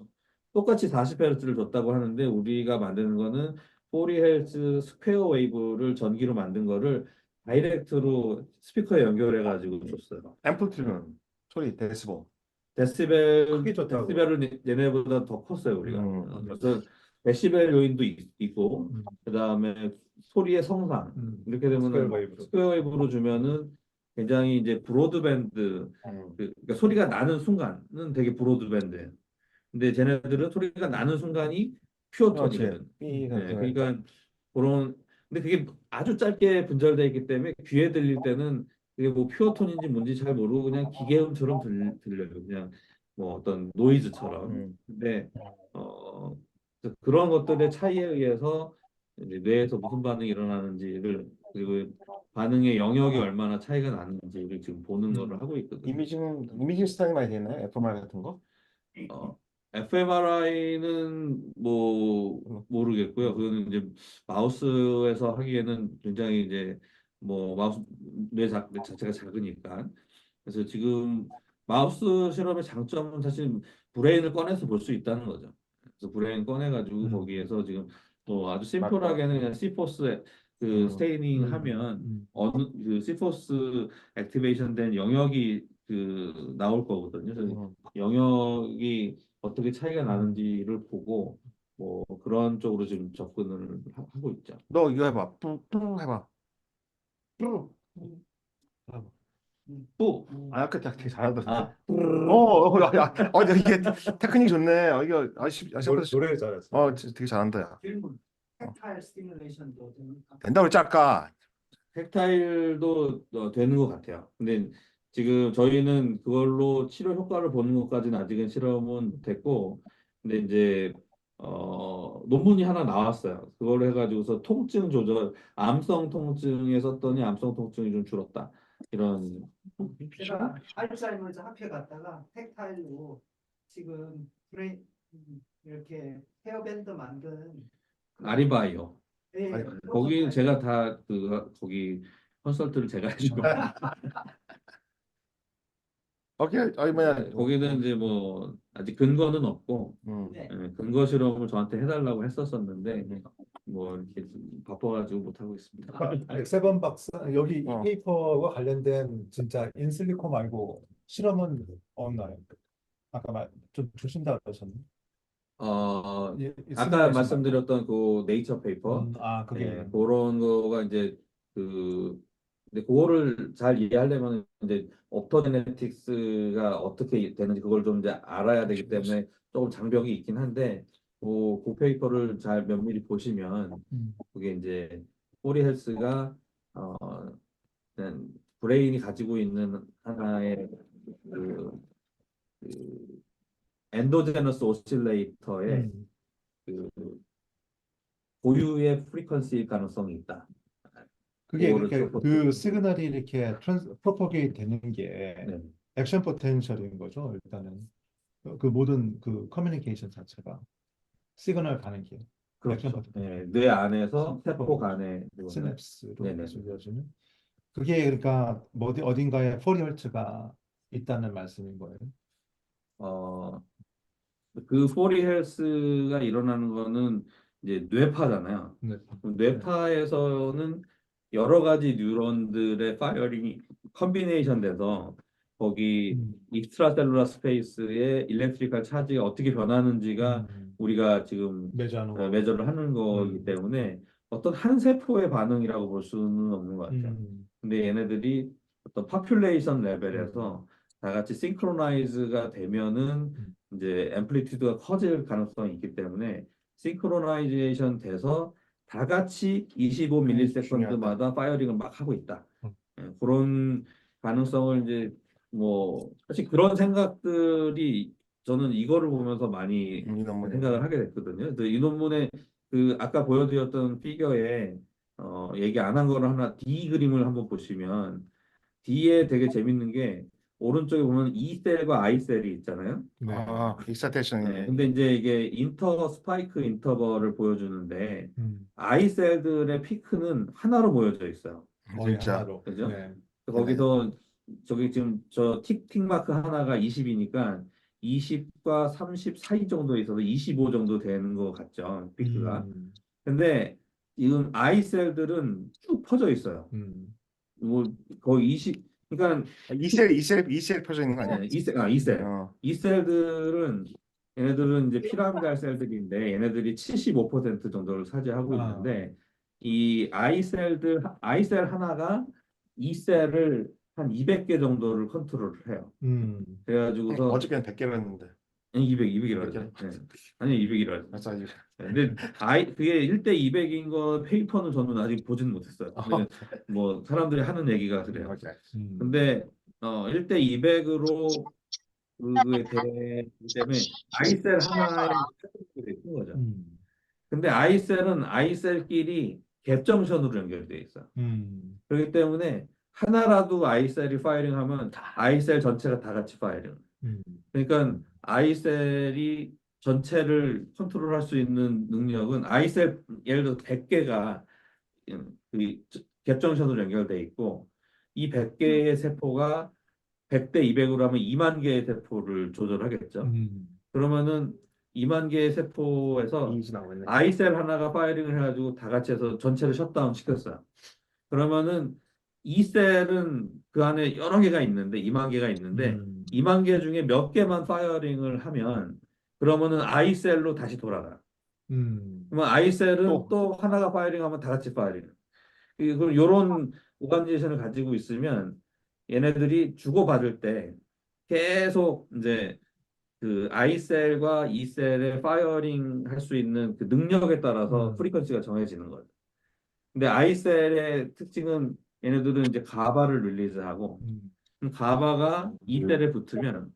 똑같이 40Hz를 줬다고 하는데 우리가 만드는 거는 40Hz 스퀘어 웨이브를 전기로 만든 거를 다이렉트로 스피커에 연결해 가지고 줬어요. 앰플리튜드는 소리 데시벨. 크게 줬다고. 데시벨은 얘네보다 더 컸어요, 우리가. 음. 그래서 데시벨 요인도 있고, 그다음에 소리의 성상. 이렇게 스퀘어 되면은 웨이브로. 스퀘어 웨이브로 주면은 굉장히 이제 브로드밴드, 그러니까 소리가 나는 순간은 되게 브로드밴드예요. 근데 쟤네들은 소리가 나는 순간이 퓨어 톤이거든. 네, 그러니까 그런 근데 그게 아주 짧게 분절되어 있기 때문에 귀에 들릴 때는 그게 뭐 퓨어 톤인지 뭔지 잘 모르고 그냥 기계음처럼 들려요. 그냥 뭐 어떤 노이즈처럼. 근데 어 그런 것들의 차이에 의해서 이제 뇌에서 무슨 반응이 일어나는지를 그리고 반응의 영역이 얼마나 차이가 나는지를 지금 보는 거를 하고 있거든요. 이미징 스타일이 많이 되나요? FMR 같은 거? fMRI는 뭐 모르겠고요. 그거는 이제 마우스에서 하기에는 굉장히 이제 뭐 마우스 뇌 자체가 작으니까. 그래서 지금 마우스 실험의 장점은 사실 브레인을 꺼내서 볼 수 있다는 거죠. 그래서 브레인 꺼내가지고 거기에서 지금 뭐 아주 심플하게는 그냥 시포스 그 스테이닝 하면 어느 그 시포스 액티베이션 된 영역이 그 나올 거거든요. 그래서 영역이 어떻게 차이가 나는지를 보고 뭐 그런 쪽으로 지금 접근을 하고 있죠. 너 이거 해봐. 뿌 해봐. 뿌. 또 아까 되게 잘하던데. 아, 이게 테크닉 좋네. 이거 노래 잘했어. 되게 잘한다. 야. 질문. 텍타일 스티뮬레이션도 됩니까? 된다고 짤까? 텍타일도 되는 것 같아요. 근데 지금 저희는 그걸로 치료 효과를 보는 것까지는 아직은 실험은 못했고, 근데 이제 논문이 하나 나왔어요. 그걸 해가지고서 통증 조절, 암성 통증에 썼더니 암성 통증이 좀 줄었다. 이런 제가 알츠하이머즈 학회 갔다가 텍타일로 지금 브레인 이렇게 헤어밴드 만든 아리바이오. 예, 거기 제가 다 거기 컨설트를 제가 해주고 오케이. 아니 뭐야. 거기는 이제 뭐 아직 근거는 없고 네. 근거 실험을 저한테 해달라고 했었었는데 뭐 이렇게 좀 바빠가지고 못 하고 있습니다. 세번 박사 여기 이 어. 페이퍼와 관련된 진짜 인실리코 말고 실험은 없나요? 아까 좀 주신다 그러셨네. 아까 말씀드렸던 그 네이처 페이퍼, 그게 그런 거가 이제 근데 그거를 잘 이해하려면 이제 옵토제네틱스가 어떻게 되는지 그걸 좀 이제 알아야 되기 때문에 조금 장벽이 있긴 한데 그 페이퍼를 잘 면밀히 보시면 그게 이제 포리 헬스가 그냥 브레인이 가지고 있는 하나의 그, 그 엔도제너스 오실레이터의 그 고유의 프리퀀시 가능성이 있다. 그게 그거를 이렇게 좀 그 시그널이 이렇게 프로퍼게이트 되는 게 네. 액션 포텐셜인 거죠. 일단은 그 모든 그 커뮤니케이션 자체가 시그널 가는 게 액션 그렇죠. 포텐셜. 뇌 안에서 세포 간에 시냅스로 네네. 이어지는 그게 그러니까 어딘가에 포리헐츠가 있다는 말씀인 거예요. 그 포리 헬스가 일어나는 거는 이제 뇌파잖아요. 네. 뇌파에서는 여러 가지 뉴런들의 파이어링이 컨비네이션 돼서 거기 익스트라셀룰라 스페이스의 일렉트리컬 차지가 어떻게 변하는지가 우리가 지금 매주하는 거. 매저를 하는 거이기 때문에 어떤 한 세포의 반응이라고 볼 수는 없는 것 같아요. 근데 얘네들이 어떤 파퓰레이션 레벨에서 다 같이 싱크로나이즈가 되면은 이제 앰플리튜드가 커질 가능성이 있기 때문에 싱크로나이제이션 돼서 다 같이 25ms마다 파이어링을 막 하고 있다. 그런 가능성을 이제 뭐 사실 그런 생각들이 저는 이거를 보면서 많이 이 논문에. 생각을 하게 됐거든요. 근데 이 논문에 그 아까 보여드렸던 피겨에 얘기 안 한 거를 하나 D 그림을 한번 보시면 D에 되게 재밌는 게 오른쪽에 보면 E 셀과 I 셀이 있잖아요. 네. 익사테이션이네. 근데 이제 이게 스파이크 인터벌을 보여주는데 I 셀들의 피크는 하나로 보여져 있어요. 거의 진짜. 하나로. 그죠? 네. 거기서 저기 지금 저 틱 마크 하나가 20이니까 20과 30 사이 정도 있어서 25 정도 되는 것 같죠. 피크가. 근데 지금 I 셀들은 쭉 퍼져 있어요. 뭐 거의 20 그러니까 이셀 퍼져 있는 거 아니야? 이셀. 어. 이 셀들은 얘네들은 이제 피라미달 셀들인데 얘네들이 75% 정도를 차지하고 있는데 이 I 셀 하나가 이 셀을 한 200개 정도를 컨트롤을 해요. 그래가지고서 어저께는 100개였는데. 200이라고 네. 아니 200이라고. 맞아. 근데 그게 1대 200인 거 페이퍼는 저는 아직 보지는 못했어요. 근데 뭐 사람들이 하는 얘기가 그래요. 근데 1대 200으로 그게 되기 때문에 아이셀 하나에 되는 거죠. 근데 아이셀은 아이셀끼리 갭 정션으로 연결되어 있어요. 그렇기 때문에 하나라도 아이셀이 파이링하면 아이셀 전체가 다 같이 파이링. 그러니까 아이셀이 전체를 컨트롤할 수 있는 능력은 아이셀 예를 들어 100개가 갭 정션으로 연결돼 있고 이 100개의 세포가 100대 200으로 하면 2만 개의 세포를 조절하겠죠. 그러면은 2만 개의 세포에서 아이셀 하나가 파이링을 해가지고 다 같이 해서 전체를 셧다운 시켰어요. 그러면은 이 셀은 그 안에 여러 개가 있는데 2만 개가 있는데 2만 개 중에 몇 개만 파이어링을 하면 그러면은 아이셀로 다시 돌아가. 그러면 아이셀은 또 하나가 파이링하면 다 같이 파이링. 그럼 이런 오간제이션을 가지고 있으면 얘네들이 주고받을 때 계속 이제 그 I셀과 E셀의 파이어링 할 수 있는 그 능력에 따라서 프리퀀시가 정해지는 거예요. 근데 I셀의 특징은 얘네들은 이제 가바를 릴리즈하고 가바가 E셀에 붙으면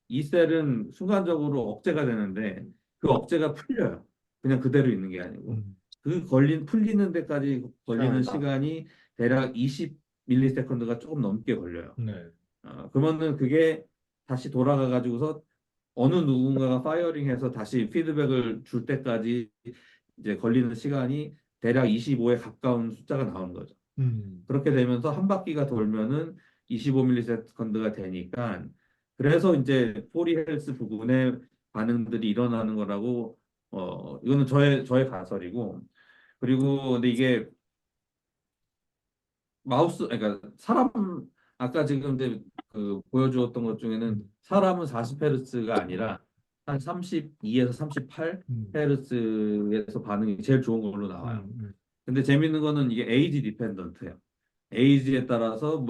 E셀은 순간적으로 억제가 되는데 그 억제가 풀려요. 그냥 그대로 있는 게 아니고 풀리는 데까지 걸리는 시간이 대략 20ms가 조금 넘게 걸려요. 그러면은 그게 다시 돌아가 가지고서 어느 누군가가 파이어링해서 다시 피드백을 줄 때까지 이제 걸리는 시간이 대략 25에 가까운 숫자가 나오는 거죠. 그렇게 되면서 한 바퀴가 돌면은 25ms가 되니까 그래서 이제 포리 헬스 부분에 반응들이 일어나는 거라고 이거는 저의 가설이고 그리고 근데 이게 마우스 그러니까 사람 아까 지금 이제 그 보여주었던 것 중에는 사람은 40헤르츠가 아니라 한 32에서 38헤르츠에서 반응이 제일 좋은 걸로 나와요. 근데 재밌는 거는 이게 에이지 디펜던트예요. 에이지에 따라서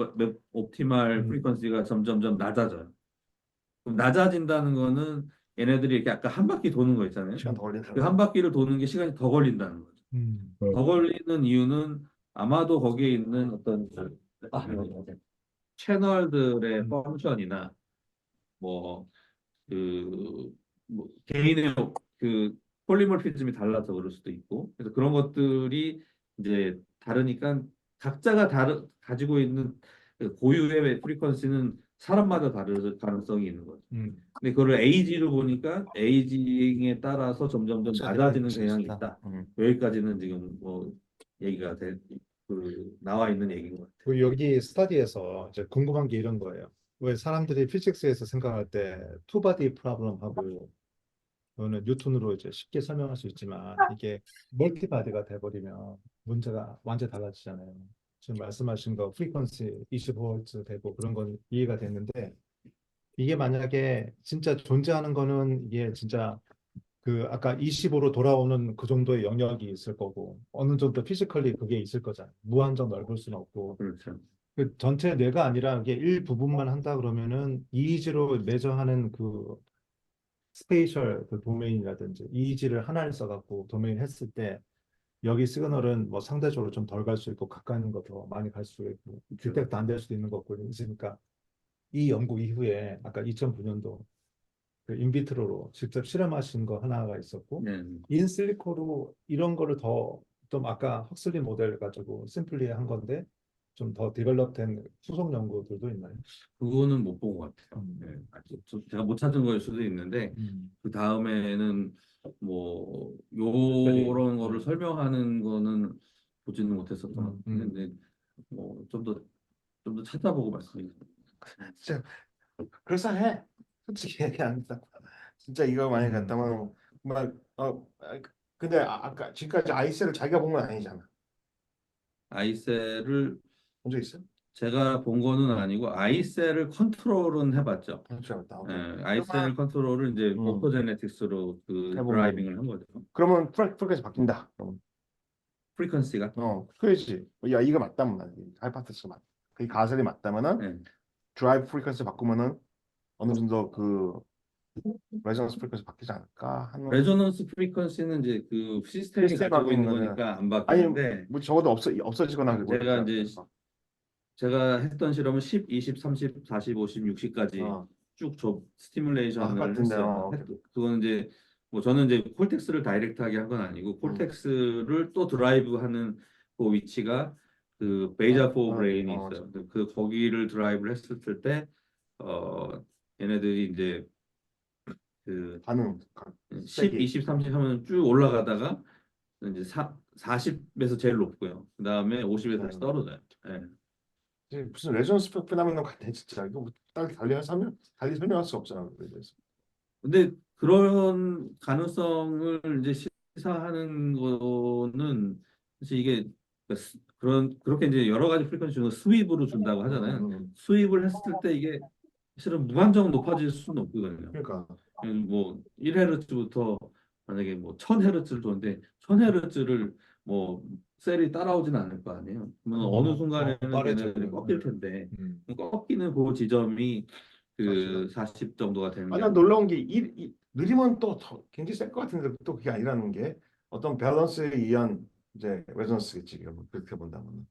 옵티말 프리퀀시가 점점점 낮아져요. 그럼 낮아진다는 거는 얘네들이 이렇게 아까 한 바퀴 도는 거 있잖아요. 시간 더 걸린다. 그 한 바퀴를 도는 게 시간이 더 걸린다는 거죠. 더 걸리는 이유는 아마도 거기에 있는 어떤 채널들의 펑션이나 뭐 개인의 그 폴리모피즘이 달라서 그럴 수도 있고 그래서 그런 것들이 이제 다르니까 각자가 가지고 있는 그 고유의 프리퀀시는 사람마다 다를 가능성이 있는 거죠. 근데 그거를 에이지로 보니까 에이징에 따라서 점점점 낮아지는 경향이 있다. 여기까지는 지금 뭐 얘기가 나와 있는 얘기인 것 같아요. 여기 스터디에서 이제 궁금한 게 이런 거예요. 왜 사람들이 피직스에서 생각할 때 투바디 프로블럼하고 이거는 뉴턴으로 이제 쉽게 설명할 수 있지만 이게 멀티바디가 돼버리면 문제가 완전히 달라지잖아요. 지금 말씀하신 거 프리퀀시 25Hz 되고 그런 건 이해가 됐는데 이게 만약에 진짜 존재하는 거는 이게 진짜 그 아까 25로 돌아오는 그 정도의 영역이 있을 거고 어느 정도 피지컬리 그게 있을 거잖아요. 무한정 넓을 수는 없고 그렇죠. 그 전체 뇌가 아니라 이게 일부분만 한다 그러면은 이의지로 매저하는 그 스페이셜 그 도메인이라든지 이의지를 하나를 써갖고 도메인 했을 때 여기 시그널은 뭐 상대적으로 좀 덜 갈 수 있고 가까이 있는 거 더 많이 갈 수 있고 뒷택도 안 될 수도 있는 거고 있으니까 이 연구 이후에 아까 2009년도 그 인비트로로 직접 실험하신 거 하나가 있었고 네. 인실리코로 이런 거를 더 좀 아까 헉슬리 모델 가지고 심플리 한 건데 좀 더 디벨롭된 후속 연구들도 있나요? 그거는 못 본 것 같아요. 네. 아직 제가 못 찾은 걸 수도 있는데 그 다음에는 뭐 요런 거를 설명하는 거는 보지는 못했었던 것 같은데 뭐 좀 더 찾아보고 말씀드리겠습니다. 진짜 그럴싸해. 솔직히 얘기합니다. 진짜 이거 많이 갔다면 근데 아까 지금까지 아이셀을 자기가 본 건 아니잖아. 아이셀을 본 적 있어? 제가 본 거는 아니고 아이셀을 컨트롤은 해봤죠. 그렇지 않다. 예, 아이셀 컨트롤을 이제 오토제네틱스로 그 해보면- 드라이빙을 한 거죠. 그러면 프리퀀시 바뀐다. 프리퀀시가. 그렇지. 야 이거 맞다면 하이파테시가 맞. 그 가설이 맞다면은 예. 드라이브 프리퀀시 바꾸면은 어느 정도 그 레저넌스 프리퀀시 바뀌지 않을까 하는. 레조넌스 프리퀀시는 이제 그 시스템이 시스템이 가지고 있는 바뀌는 거니까 안 아니 바뀌는데 뭐 적어도 없어지거나 그거 제가 이제 제가 했던 실험은 10, 20, 30, 40, 50, 60까지 어. 쭉 스티뮬레이션을 같은데, 했어요. 오케이. 그거는 이제 뭐 저는 이제 콜텍스를 다이렉트하게 한 건 아니고 콜텍스를 또 드라이브하는 그 위치가 그 베이자 포 브레인이 있어요. 그 거기를 드라이브를 했을 때 얘네들이 이제 그 반응 10, 20, 30 하면 쭉 올라가다가 이제 40에서 제일 높고요. 그 다음에 50에서 다시 떨어져요. 예. 이제 무슨 레저넌스 페노메논 같아 진짜. 이거 달리 설명할 수 없잖아. 그래서. 근데 그런 가능성을 이제 시사하는 거는 사실 이게 그렇게 이제 여러 가지 프리퀀시 주는 스윕으로 준다고 하잖아요. 스윕을 했을 때 이게 사실은 무한정 높아질 수는 없거든요. 그러니까 뭐 1헤르츠부터 만약에 뭐 1000헤르츠를 줬는데 1000헤르츠를 뭐 셀이 따라오지는 않을 거 아니에요. 그러면 어느 순간에는 빠르죠. 걔네들이 꺾일 텐데 꺾이는 그 지점이 그 40 정도가 되는 게 난 놀라운 게 느리면 또 더 굉장히 셀 것 같은데 또 그게 아니라는 게 어떤 밸런스에 의한 이제 레저넌스겠지. 그렇게 본다면.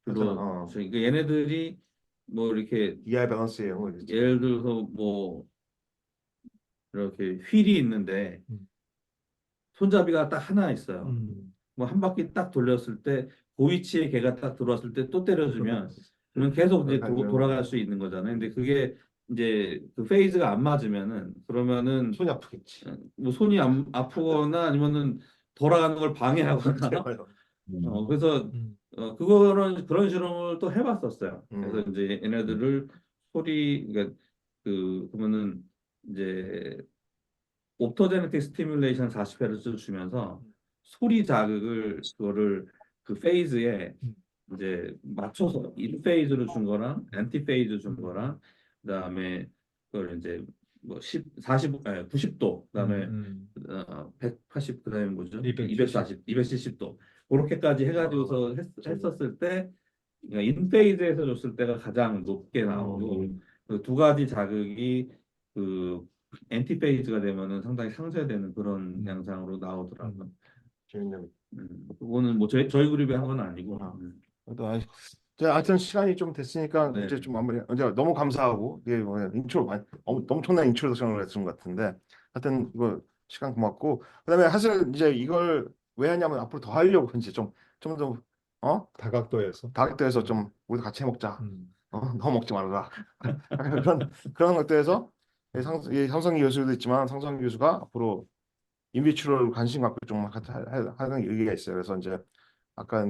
그러니까 얘네들이 뭐 이렇게 이하의 밸런스의 영역이지. 예를 들어서 뭐 이렇게 휠이 있는데 손잡이가 딱 하나 있어요. 뭐 한 바퀴 딱 돌렸을 때 그 위치에 걔가 딱 들어왔을 때 또 때려주면 그러면 계속 이제 돌아갈 수 있는 거잖아요. 근데 그게 이제 그 페이즈가 안 맞으면은 그러면은 손이 아프겠지. 뭐 손이 아프거나 아니면은 돌아가는 걸 방해하거나 그래서 음. 그거는 그런 실험을 또 해봤었어요. 그래서 음. 이제 얘네들을 그러니까 그러면은 이제 옵토제네틱 스티뮬레이션 40Hz를 주면서 소리 자극을 그거를 그 페이즈에 음. 이제 맞춰서 1페이즈로 준 거랑 엔티 페이즈 준 거랑 그다음에 그걸 이제 뭐 90도 그다음에 음. 180 그다음에 뭐죠? 270. 270도 그렇게까지 해가지고서 했었을 때 그러니까 인페이즈에서 줬을 때가 가장 높게 나오고 그 두 가지 자극이 그 엔티페이즈가 되면은 상당히 상쇄되는 그런 양상으로 나오더라고요. 재밌네요. 그거는 뭐 저희 그룹이 한 건 아니고. 아. 또 하여튼 시간이 좀 됐으니까 네. 이제 좀 마무리. 이제 너무 감사하고 이게 뭐 인트로 엄청난 인트로덕션을 했던 것 같은데 하여튼 이거 시간 고맙고 그다음에 사실 이제 이걸 왜 하냐면 앞으로 더 하려고 이제 좀 더 다각도에서. 다각도에서 좀 우리도 같이 해 먹자. 음. 너무 먹지 말아라. 그런 것들에서 이 삼성기 교수도 있지만 삼성기 교수가 앞으로 인비트로를 관심 갖고 좀 하는 의기가 있어요. 그래서 이제 아까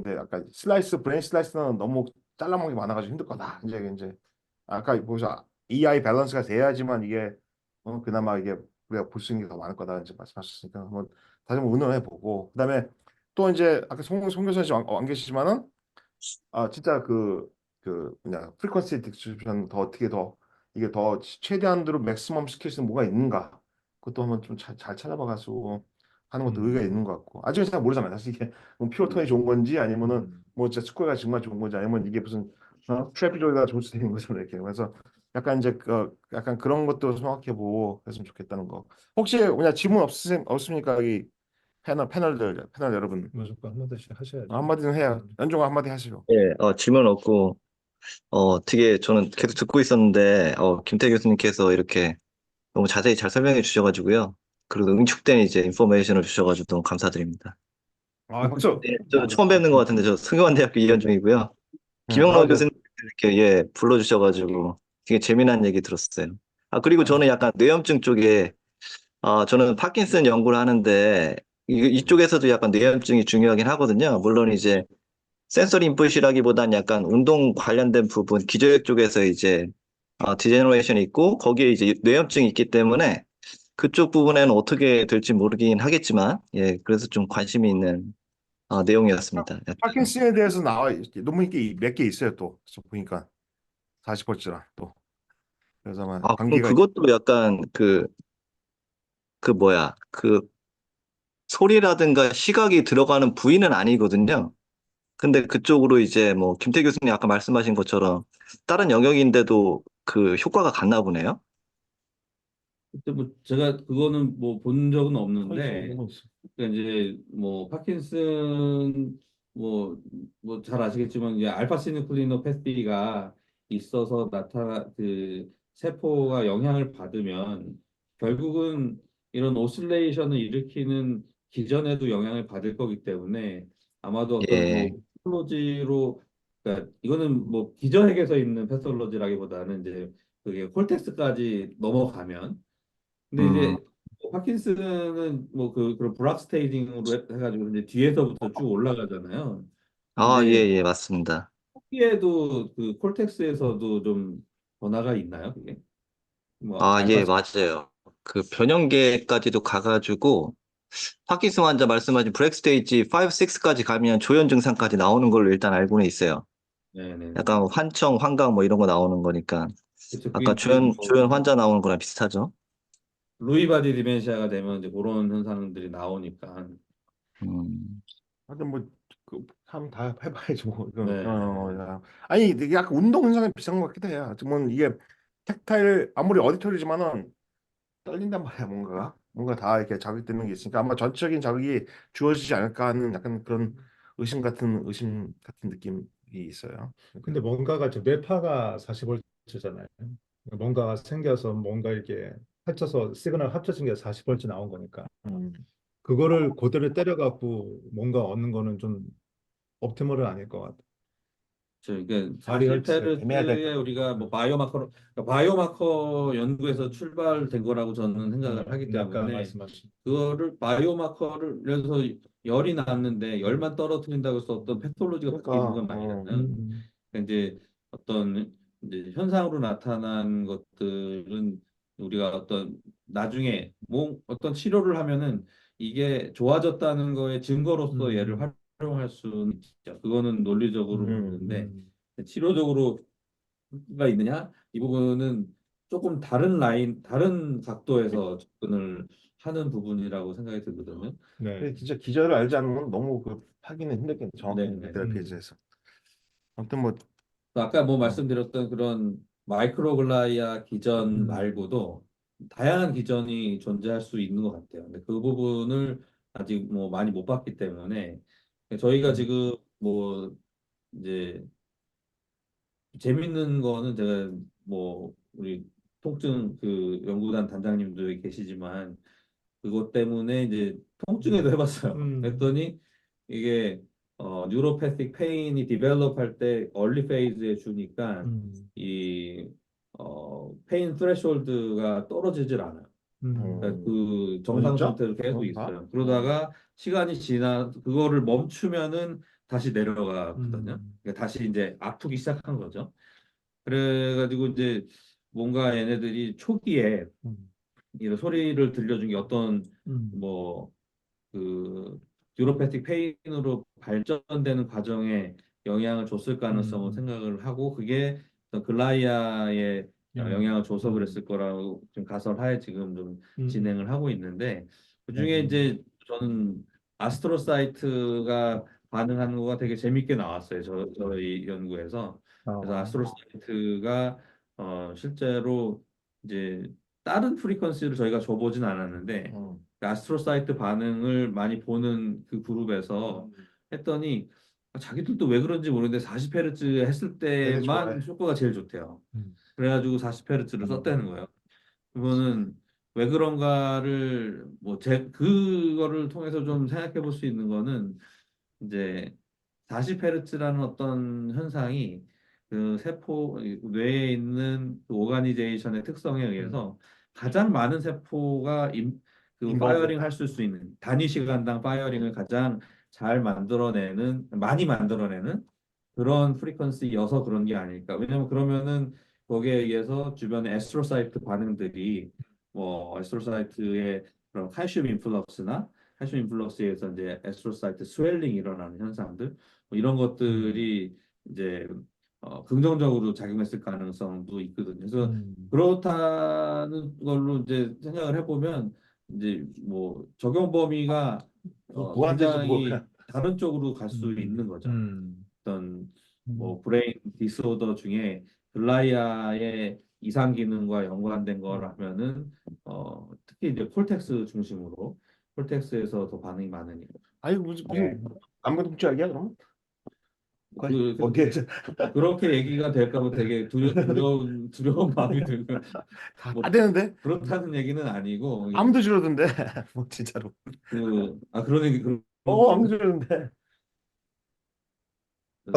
브레인 슬라이스는 너무 잘라먹기 많아가지고 힘들 거다. 이제 아까 보셔 AI 밸런스가 돼야지만 이게 그나마 이게 우리가 볼 수 있는 게 더 많을 거다 이제 말씀하셨으니까 한번 다시 한번 의논해 보고 그다음에 또 이제 아까 송 교수님 안 계시지만은 진짜 그 뭐냐 프리퀀시 디스트리뷰션 더 어떻게 더 이게 더 최대한으로 맥시멈 시킬 수 있는 뭐가 있는가 그것도 한번 좀 잘 찾아봐가지고 하는 것도 의의가 있는 것 같고 아직은 잘 모르잖아요. 사실 이게 뭐 피오톤이 좋은 건지 아니면은 뭐 진짜 스코어가 정말 좋은 건지 아니면 이게 무슨 트래피조이가 좋을 수도 있는 거죠 이렇게 그래서 약간 이제 약간 그런 것도 생각해 보고 했으면 좋겠다는 거. 혹시 그냥 질문 없습니까? 이 패널 여러분 무조건 한마디씩 하셔야죠. 한마디는 해요. 연종아 한마디 하시죠. 예, 질문 없고, 되게 저는 계속 듣고 있었는데, 김태 교수님께서 이렇게 너무 자세히 잘 설명해 주셔가지고요. 그리고 응축된 이제 인포메이션을 주셔가지고 너무 감사드립니다. 박수. 네, 저 처음 뵙는 것 같은데, 저 승용환대학교 이현중이고요. 네, 김영로 네. 교수님 이렇게, 예, 불러주셔가지고 되게 재미난 얘기 들었어요. 그리고 저는 약간 뇌염증 쪽에, 저는 파킨슨 연구를 하는데, 이쪽에서도 약간 뇌염증이 중요하긴 하거든요. 물론 이제, 센서리 인풋이라기보단 약간 운동 관련된 부분, 기저역 쪽에서 이제 디제너레이션이 있고 거기에 이제 뇌염증이 있기 때문에 그쪽 부분에는 어떻게 될지 모르긴 하겠지만, 예, 그래서 좀 관심이 있는 내용이었습니다. 파킨슨에 대해서 논문이 몇 개 있어요 또. 저 보니까 40번째라 또. 그래서 아마 그럼 관계가 그것도 약간 뭐야, 소리라든가 시각이 들어가는 부위는 아니거든요. 근데 그쪽으로 이제 뭐 김태 교수님 아까 말씀하신 것처럼 다른 영역인데도 그 효과가 같나 보네요. 그때 뭐 제가 그거는 뭐 본 적은 없는데 뭐 있어. 그러니까 이제 뭐 파킨슨 뭐 잘 아시겠지만 이제 알파시누클리노패스가 있어서 그 세포가 영향을 받으면 결국은 이런 오실레이션을 일으키는 기전에도 영향을 받을 거기 때문에 아마도 어떤 뭐 예. 패솔로지로 그러니까 이거는 뭐 기저핵에서 있는 패솔로지라기보다는 이제 그게 콜텍스까지 넘어가면 근데 음. 이제 파킨슨은 뭐 그런 브락 스테이징으로 해가지고 이제 뒤에서부터 쭉 올라가잖아요. 예, 근데 예, 맞습니다. 초기에도 그 콜텍스에서도 좀 변화가 있나요? 그게 뭐 예, 알파 맞아요. 그 변형계까지도 가가지고, 파킨슨 환자 말씀하신 브렉 스테이지 5, 6까지 가면 조현 증상까지 나오는 걸로 일단 알고는 있어요. 네네네. 약간 환청, 환각 뭐 이런 거 나오는 거니까. 그쵸. 아까 조현 환자 나오는 거랑 비슷하죠. 루이 바디 디멘시아가 되면 이제 그런 현상들이 나오니까. 음. 하여튼 뭐참다 해봐야지 뭐 이건 네. 아니 이게 약간 운동 현상에 비슷한 것 같기도 해요. 뭐 이게 텍타일 아무리 어디터리지만은 떨린단 말이야 뭔가 다 이렇게 자극되는 게 있으니까 아마 전체적인 자극이 주어지지 않을까 하는 약간 그런 의심 같은 느낌이 있어요. 근데 뭔가가 뇌파가 40Hz잖아요. 뭔가가 생겨서 뭔가 이렇게 합쳐서 시그널 합쳐진 게 40Hz 나온 거니까. 음. 그거를 그대로 때려갖고 뭔가 얻는 거는 좀 옵티멀은 아닐 것 같아. 그러니까 애매하다. 40페르트에 우리가 뭐 바이오마커 연구에서 출발된 거라고 저는 생각을 하기 아까 때문에 말씀하신. 그거를 바이오마커를 그래서 열이 났는데 열만 떨어뜨린다고 해서 어떤 패톨로지가 바뀌는 건 그러니까 아니잖아요. 그러니까 이제 어떤 이제 현상으로 나타난 것들은 우리가 어떤 나중에 뭐 어떤 치료를 하면은 이게 좋아졌다는 거의 증거로서 얘를 활용할 수는 있죠. 그거는 논리적으로 있는데 치료적으로가 있느냐? 이 부분은 조금 다른 라인, 다른 각도에서 접근을 하는 부분이라고 생각이 들거든요. 네. 근데 진짜 기저를 알지 않으면 너무 그 하기는 힘들겠네. 정확히 네, 네. 테라피에서. 아무튼 뭐 아까 뭐 어, 말씀드렸던 그런 마이크로글라이아 기전 음. 말고도 다양한 기전이 존재할 수 있는 것 같아요. 근데 그 부분을 아직 뭐 많이 못 봤기 때문에 저희가 지금 뭐 이제 재밌는 거는 제가 뭐 우리 통증 그 연구단 단장님도 여기 계시지만 그것 때문에 이제 통증에도 해봤어요. 그랬더니 이게 뉴로패틱 페인이 디벨롭 할 때 얼리 페이즈에 주니까 이 페인 스레시홀드가 떨어지질 않아요. 그러니까 그 어, 정상 진짜? 상태로 계속 아? 있어요. 그러다가 시간이 지나 그거를 멈추면은 다시 내려가거든요. 그러니까 다시 이제 아프기 시작한 거죠. 그래가지고 이제 뭔가 얘네들이 초기에 이런 소리를 들려준 게 어떤 뭐 그 뉴로패틱 페인으로 발전되는 과정에 영향을 줬을 가능성을 생각을 하고 그게 어떤 글라이아에 영향을 줘서 그랬을 거라고 좀 가설하에 지금 좀 진행을 하고 있는데 그중에 이제 저는 아스트로사이트가 반응하는 거가 되게 재밌게 나왔어요. 저희 연구에서. 그래서 아스트로사이트가 실제로 이제 다른 프리퀀시를 저희가 줘보진 않았는데 그 아스트로사이트 반응을 많이 보는 그 그룹에서 했더니 자기들도 왜 그런지 모르는데 40Hz 했을 되게 때만 좋아해. 효과가 제일 좋대요. 그래가지고 40Hz를 썼다는 거예요. 그거는 왜 그런가를 뭐 그거를 통해서 좀 생각해 볼 수 있는 거는 이제 40Hz라는 어떤 현상이 그 세포 뇌에 있는 그 오가니제이션의 특성에 의해서 가장 많은 세포가 그 인볼브. 파이어링 할 수 있는 단위 시간당 파이어링을 가장 잘 만들어내는 많이 만들어내는 그런 프리퀀시여서 그런 게 아닐까. 왜냐면 그러면은 거기에 의해서 주변의 에스트로사이트 반응들이 뭐 에스트로사이트의 그런 칼슘 인플럭스나 칼슘 인플럭스에서 이제 에스트로사이트 스웰링이 일어나는 현상들 뭐 이런 것들이 이제 긍정적으로 작용했을 가능성도 있거든요. 그래서 그렇다는 걸로 이제 생각을 해보면 이제 뭐 적용 범위가 무한대지 뭐 굉장히 그냥. 다른 쪽으로 갈 수 있는 거죠. 어떤 뭐 브레인 디스오더 중에 글라이아의 이상 기능과 연관된 거라면은 특히 이제 콜텍스 중심으로 콜텍스에서 더 반응이 많으니까. 아니 무슨 안면동작이야 그럼? 그 어디에서 그렇게 얘기가 될까 봐 되게 두려운 마음이 들고 뭐 안 되는데 그렇다는 얘기는 아니고 아무도 줄어든데 뭐 진짜로. 그런 얘기 아무도 줄어든데.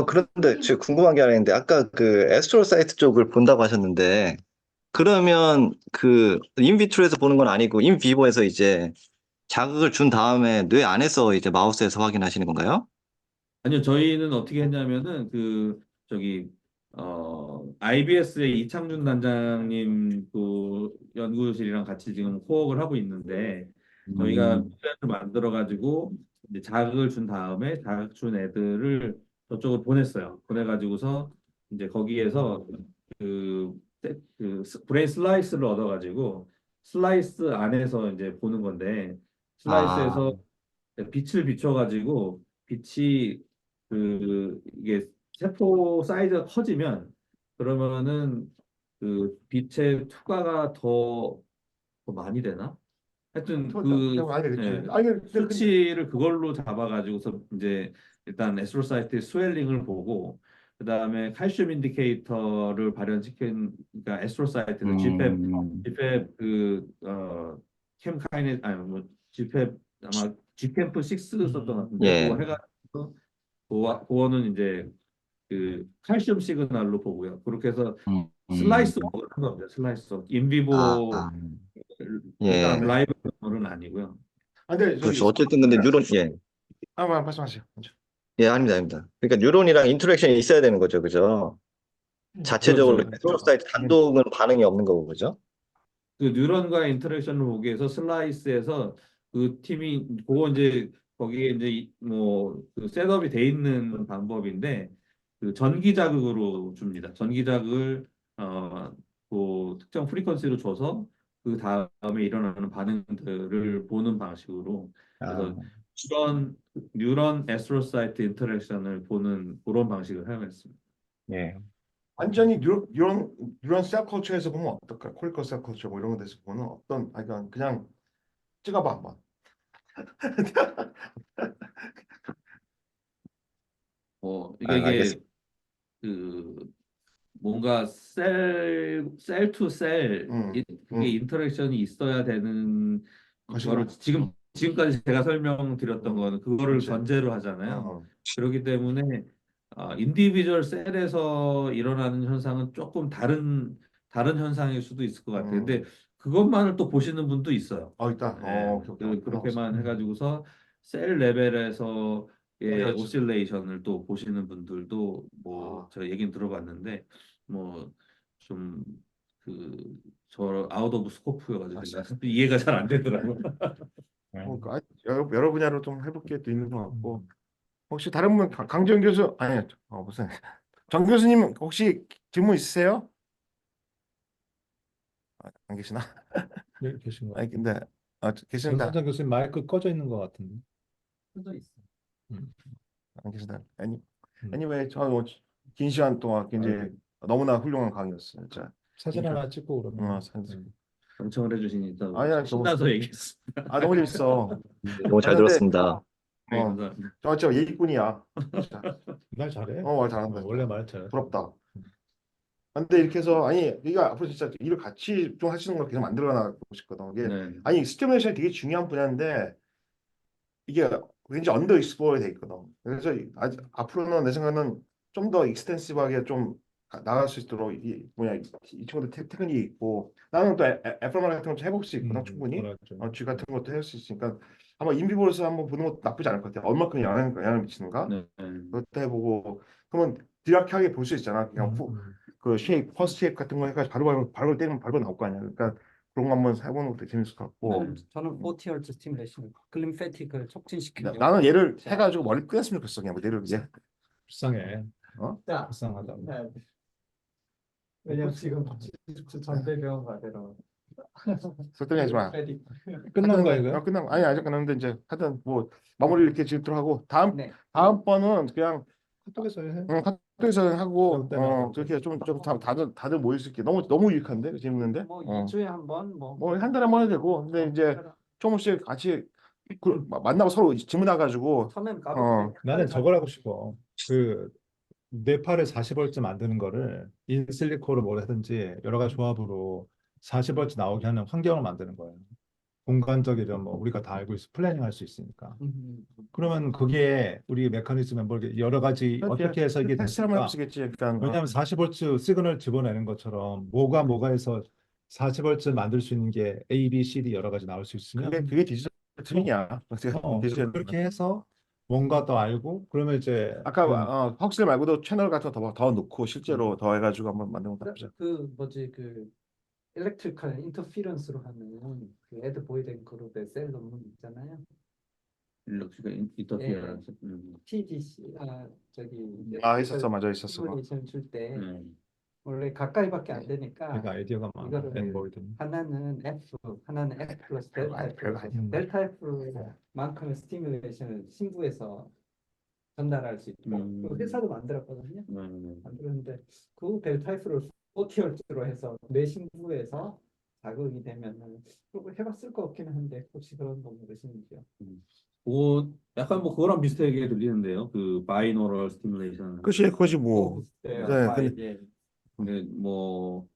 그런데 제가 궁금한 게 하나 있는데, 아까 그 에스트로사이트 쪽을 본다고 하셨는데, 그러면 그 인비트로에서 보는 건 아니고, 인비보에서 이제 자극을 준 다음에 뇌 안에서 이제 마우스에서 확인하시는 건가요? 아니요, 저희는 어떻게 했냐면은 저기 IBS의 이창준 단장님 그 연구실이랑 같이 지금 코업을 하고 있는데 저희가 플랜을 만들어 가지고 이제 자극을 준 다음에 자극 준 애들을 저쪽으로 보냈어요. 보내가지고서 이제 거기에서 그, 브레인 슬라이스를 얻어가지고 슬라이스 안에서 이제 보는 건데 아, 슬라이스에서 빛을 비춰가지고 빛이 이게 세포 사이즈가 커지면 그러면은 그 빛의 투과가 더 많이 되나? 하여튼 그냥 많이 되겠지. 예, 아니 근데 수치를 그걸로 잡아가지고서 이제 일단 에스트로사이트의 스웰링을 보고 그 다음에 칼슘 인디케이터를 발현시킨 그러니까 에스트로사이트는 GFAP 캠카이네 아니 뭐 GFAP 아마 GCamp 6 썼던 것 같은데 예. 그거 해가지고 그거는 이제 그 칼슘 시그널로 보고요. 그렇게 해서 슬라이스 먹을 한 겁니다. 슬라이스 인비보 예. 일단 라이브 는 아니고요. 근데 저기 그렇죠. 어쨌든 근데 뉴런, 예. 말씀하세요. 먼저. 예, 아닙니다, 아닙니다. 그러니까 뉴런이랑 인터랙션이 있어야 되는 거죠, 그죠? 자체적으로 그렇죠. 레트로 사이트 단독은 반응이 없는 거고, 그죠? 그 뉴런과 인터랙션을 보기 위해서 슬라이스에서 그 팀이 그거 이제 거기에 이제 뭐그 셋업이 돼 있는 방법인데 그 전기 자극으로 줍니다. 전기 자극을 그 특정 프리퀀시로 줘서 그 다음에 일어나는 반응들을 보는 방식으로 아, 그래서 뉴런 에스트로사이트 인터랙션을 보는 그런 방식을 사용했습니다. 예. 완전히 뉴런 셀 컬처에서 보면 어떨까? 코리컬 셀 컬처 뭐 이런 데서 보면 어떤 그냥 찍어봐 한번. 이게 알겠습니다. 그 뭔가 셀 투 셀 음, 그게 음, 인터랙션이 있어야 되는 거를 것인가? 지금까지 제가 설명드렸던 거는 그거를 그렇지. 전제로 하잖아요. 어, 그렇기 때문에 인디비주얼 셀에서 일어나는 현상은 조금 다른 현상일 수도 있을 것 같아요. 근데 그것만을 또 보시는 분도 있어요. 일단, 네, 오케이, 오케이. 그렇게만 음. 해가지고서 셀 레벨에서 예, 그렇지. 오실레이션을 또 보시는 분들도 뭐 아. 저 얘기는 들어봤는데 뭐 좀 저 아웃 오브 스코프여가지고 제가 이해가 잘 안 되더라고요. 여러 분야로 좀 해볼 게 또 있는 것 같고 음. 혹시 다른 분 강정 교수 아니 무슨 정 교수님 혹시 질문 있으세요? 안 계시나? 네, 계신 것 아니 같아요. 근데 계신다 전선장 교수님 마이크 꺼져 있는 것 같은데. 져 있어. 음. 안 계신다. 음. anyway 저긴 시간 동안 굉장히 너무나 훌륭한 강의였어요. 진짜 사진 하나 찍고 그러면. 사진. 경청을 해주시니 더 아니야 너무 신나서 얘기했습니다. 너무 재밌어. 너무 잘 근데 들었습니다. 네, 감사합니다. 저 진짜 예의꾼이야. 진짜. 말 잘해. 말 잘한다. 원래 말 잘해. 부럽다. 근데 이렇게 해서 이거 앞으로 진짜 일을 같이 좀 하시는 걸 계속 만들어 나가고 싶거든. 이게 네. 스티뮬레이션이 되게 중요한 분야인데 이게 굉장히 언더 익스플로어 돼 있거든. 그래서 아직 앞으로는 내 생각은 좀 더 익스텐시브하게 좀 나갈 수 있도록 이 친구들 테크닉이 있고 나는 또 FMR 같은 것도 해볼 수 있거든 충분히 뭐랄까. G 같은 것도 할 수 있으니까 아마 인비보에서 한번 보는 것도 나쁘지 않을 것 같아. 얼마큼 영향을 미치는가 네. 그것도 해보고 그러면 디락하게 볼 수 있잖아. 그냥 그 쉐입, 퍼스트 쉐입 같은 거 해가지고 바로 때리면 바로 나올 거 아니야. 그러니까 그런 거 한번 해보는 것도 재밌을 것 같고 저는 40Hz 스티뮬레이션, 글림패틱을 촉진시키는 나는 얘를 해가지고 머리 끄냈으면 좋겠어. 그냥 뭐 얘를 이제 불쌍해. 자, 불쌍하다. 네. 왜냐면 지금 전대병 가대로 설득이 하지 마. 끝난 거야 하여튼, 이거? 끝난 거 아니 아직 끝났는데 이제 하여튼 뭐 마무리 이렇게 지금 들어가고 네. 다음번은 그냥 카톡에서 해. 카톡에서 하고 그때는 그렇게 좀 다들 모일 수 있게 너무 유익한데 재밌는데 뭐 2주에 한 번 뭐 한 달에 한 번 해도 되고 근데 이제 조금씩 같이 만나고 서로 질문해 가지고 처음엔 나는 저걸 하고 싶어. 그 뇌파를 40Hz 만드는 거를 인실리코로 뭘 하든지 여러 가지 조합으로 40Hz 나오게 하는 환경을 만드는 거예요. 공간적이든 뭐 우리가 다 알고 있어 플래닝 할 수 있으니까. 그러면 그게 우리 메커니즘에 뭐 이렇게 여러 가지 어떻게 해서 이게 테스트 한번 됐을까? 해보시겠지 그러니까 왜냐하면 40Hz 시그널 집어내는 것처럼 뭐가 해서 40Hz 만들 수 있는 게 A, B, C, D 여러 가지 나올 수 있으면 그게 디지털 트윈이야 디지털 그렇게 해서 뭔가 더 알고 그러면 이제 아까 그 확실 말고도 채널 같은 거 더 넣고 실제로 더 해가지고 한번 만드는 것도 나쁘지 않아. 그 일렉트리컬 인터피런스로 하는 그 에드 보이덴 그룹의 셀 논문 있잖아요. 일렉트가 인터피어런스. TDC 있었어 맞아 있었어 시뮬레이션 줄 때 네. 원래 가까이밖에 안 되니까 그러니까 아이디어가 많아. 이거를 엔보이든. 하나는 F, 하나는 F 플러스 델타 F. 별거 아니야. 델타 F만큼의 스티뮬레이션을 신부에서 전달할 수 있고 그 회사도 만들었거든요. 만들었는데 그 델타 F를 40Hz로 해서 뇌 신부에서 자극이 되면은 그거 해봤을 것 같기는 한데 혹시 그런 거 모르시는지요? 약간 뭐 그거랑 비슷하게 들리는데요. 그 바이노럴 스티뮬레이션. 그것이 뭐 비슷해요. 네, 근데 뭐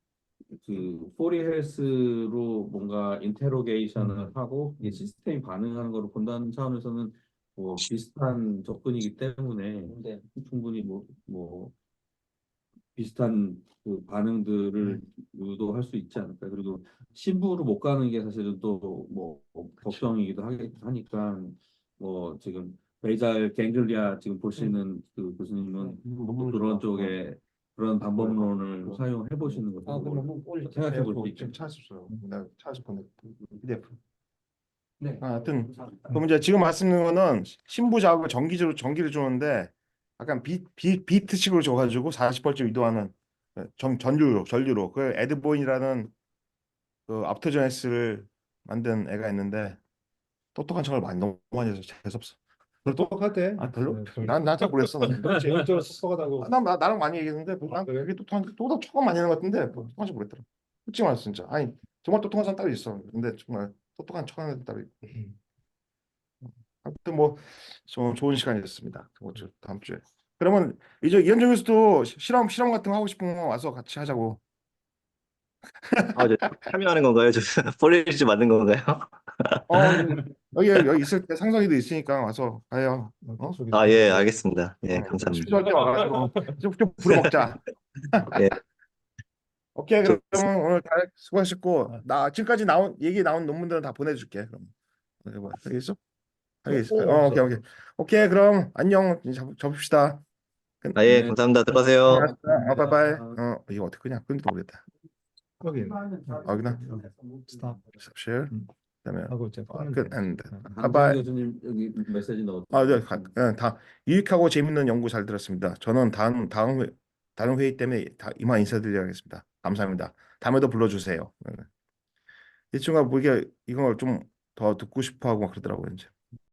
그 포리 헬스로 뭔가 인테로게이션을 하고 이 시스템이 반응하는 거를 본다는 차원에서는 뭐 비슷한 접근이기 때문에 네. 충분히 뭐 비슷한 그 반응들을 유도할 수 있지 않을까. 그리고 신부로 못 가는 게 사실은 또 뭐 걱정이기도 하니까 뭐 지금 베이잘 갱글리아 지금 보시는 그 교수님은 또 그런 쪽에 그런 방법론을 사용해 보시는 것도 아, 그 너무 올려. 생각해 볼 수 지금 있겠네요. 찾았어요. 내가 찾아서 보내 PDF. 네. 하여튼 감사합니다. 그럼 이제 지금 말씀드린 거는 신부 작업을 전기를 주는데 약간 비트식으로 줘가지고 40벌쯤 이동하는 전류로 그 에드보인이라는 그 앞터저네스를 만든 애가 있는데 똑똑한 척을 너무 많이 해서 재수없어. 똑똑하대. 별로? 네, 난잘 모르겠어. 제일적으로 똑똑하다고. 나랑 많이 얘기했는데 난 그래? 그게 똑똑한 척은 많이 하는 것 같은데 뭐 똑똑한지 모르겠더라. 솔직히 말해서 진짜 아니 정말 똑똑한 사람 따로 있어. 근데 정말 똑똑한 척하는 애들 따로 있고. 아무튼 뭐 좋은 시간이었습니다. 다음 주에. 그러면 이제 이현정 교수도 실험 같은 거 하고 싶으면 와서 같이 하자고. 저 참여하는 건가요? 저 폴리시 만든 건가요? 어 여기 있을 때 상석이도 있으니까 와서 가요. 어? 예, 알겠습니다. 예, 감사합니다. 심심할 때 와가지고 좀 부려먹자. 예, 오케이 좋습니다. 그러면 오늘 다 수고하셨고 나 지금까지 나온 논문들은 다 보내줄게. 그럼 알겠어? 알겠어. 없어. 오케이 그럼 안녕. 이제 접읍시다. 예, 네. 감사합니다. 들어가세요. 바이바이. 이거 어떻게 끄냐? 끈지도 모르겠다. 여기. 여기나 스탑. share. 음. 그다음에 하고 이제 끝 and 강정 바이바이. 교수님 여기 메시지 넣었. 네, 다 유익하고 재밌는 연구 잘 들었습니다. 저는 다른 회의 때문에 이만 인사드리겠습니다. 감사합니다. 다음에도 불러주세요. 이 친구가 뭐 이걸 좀 더 듣고 싶어 하고 막 그러더라고요, 이제.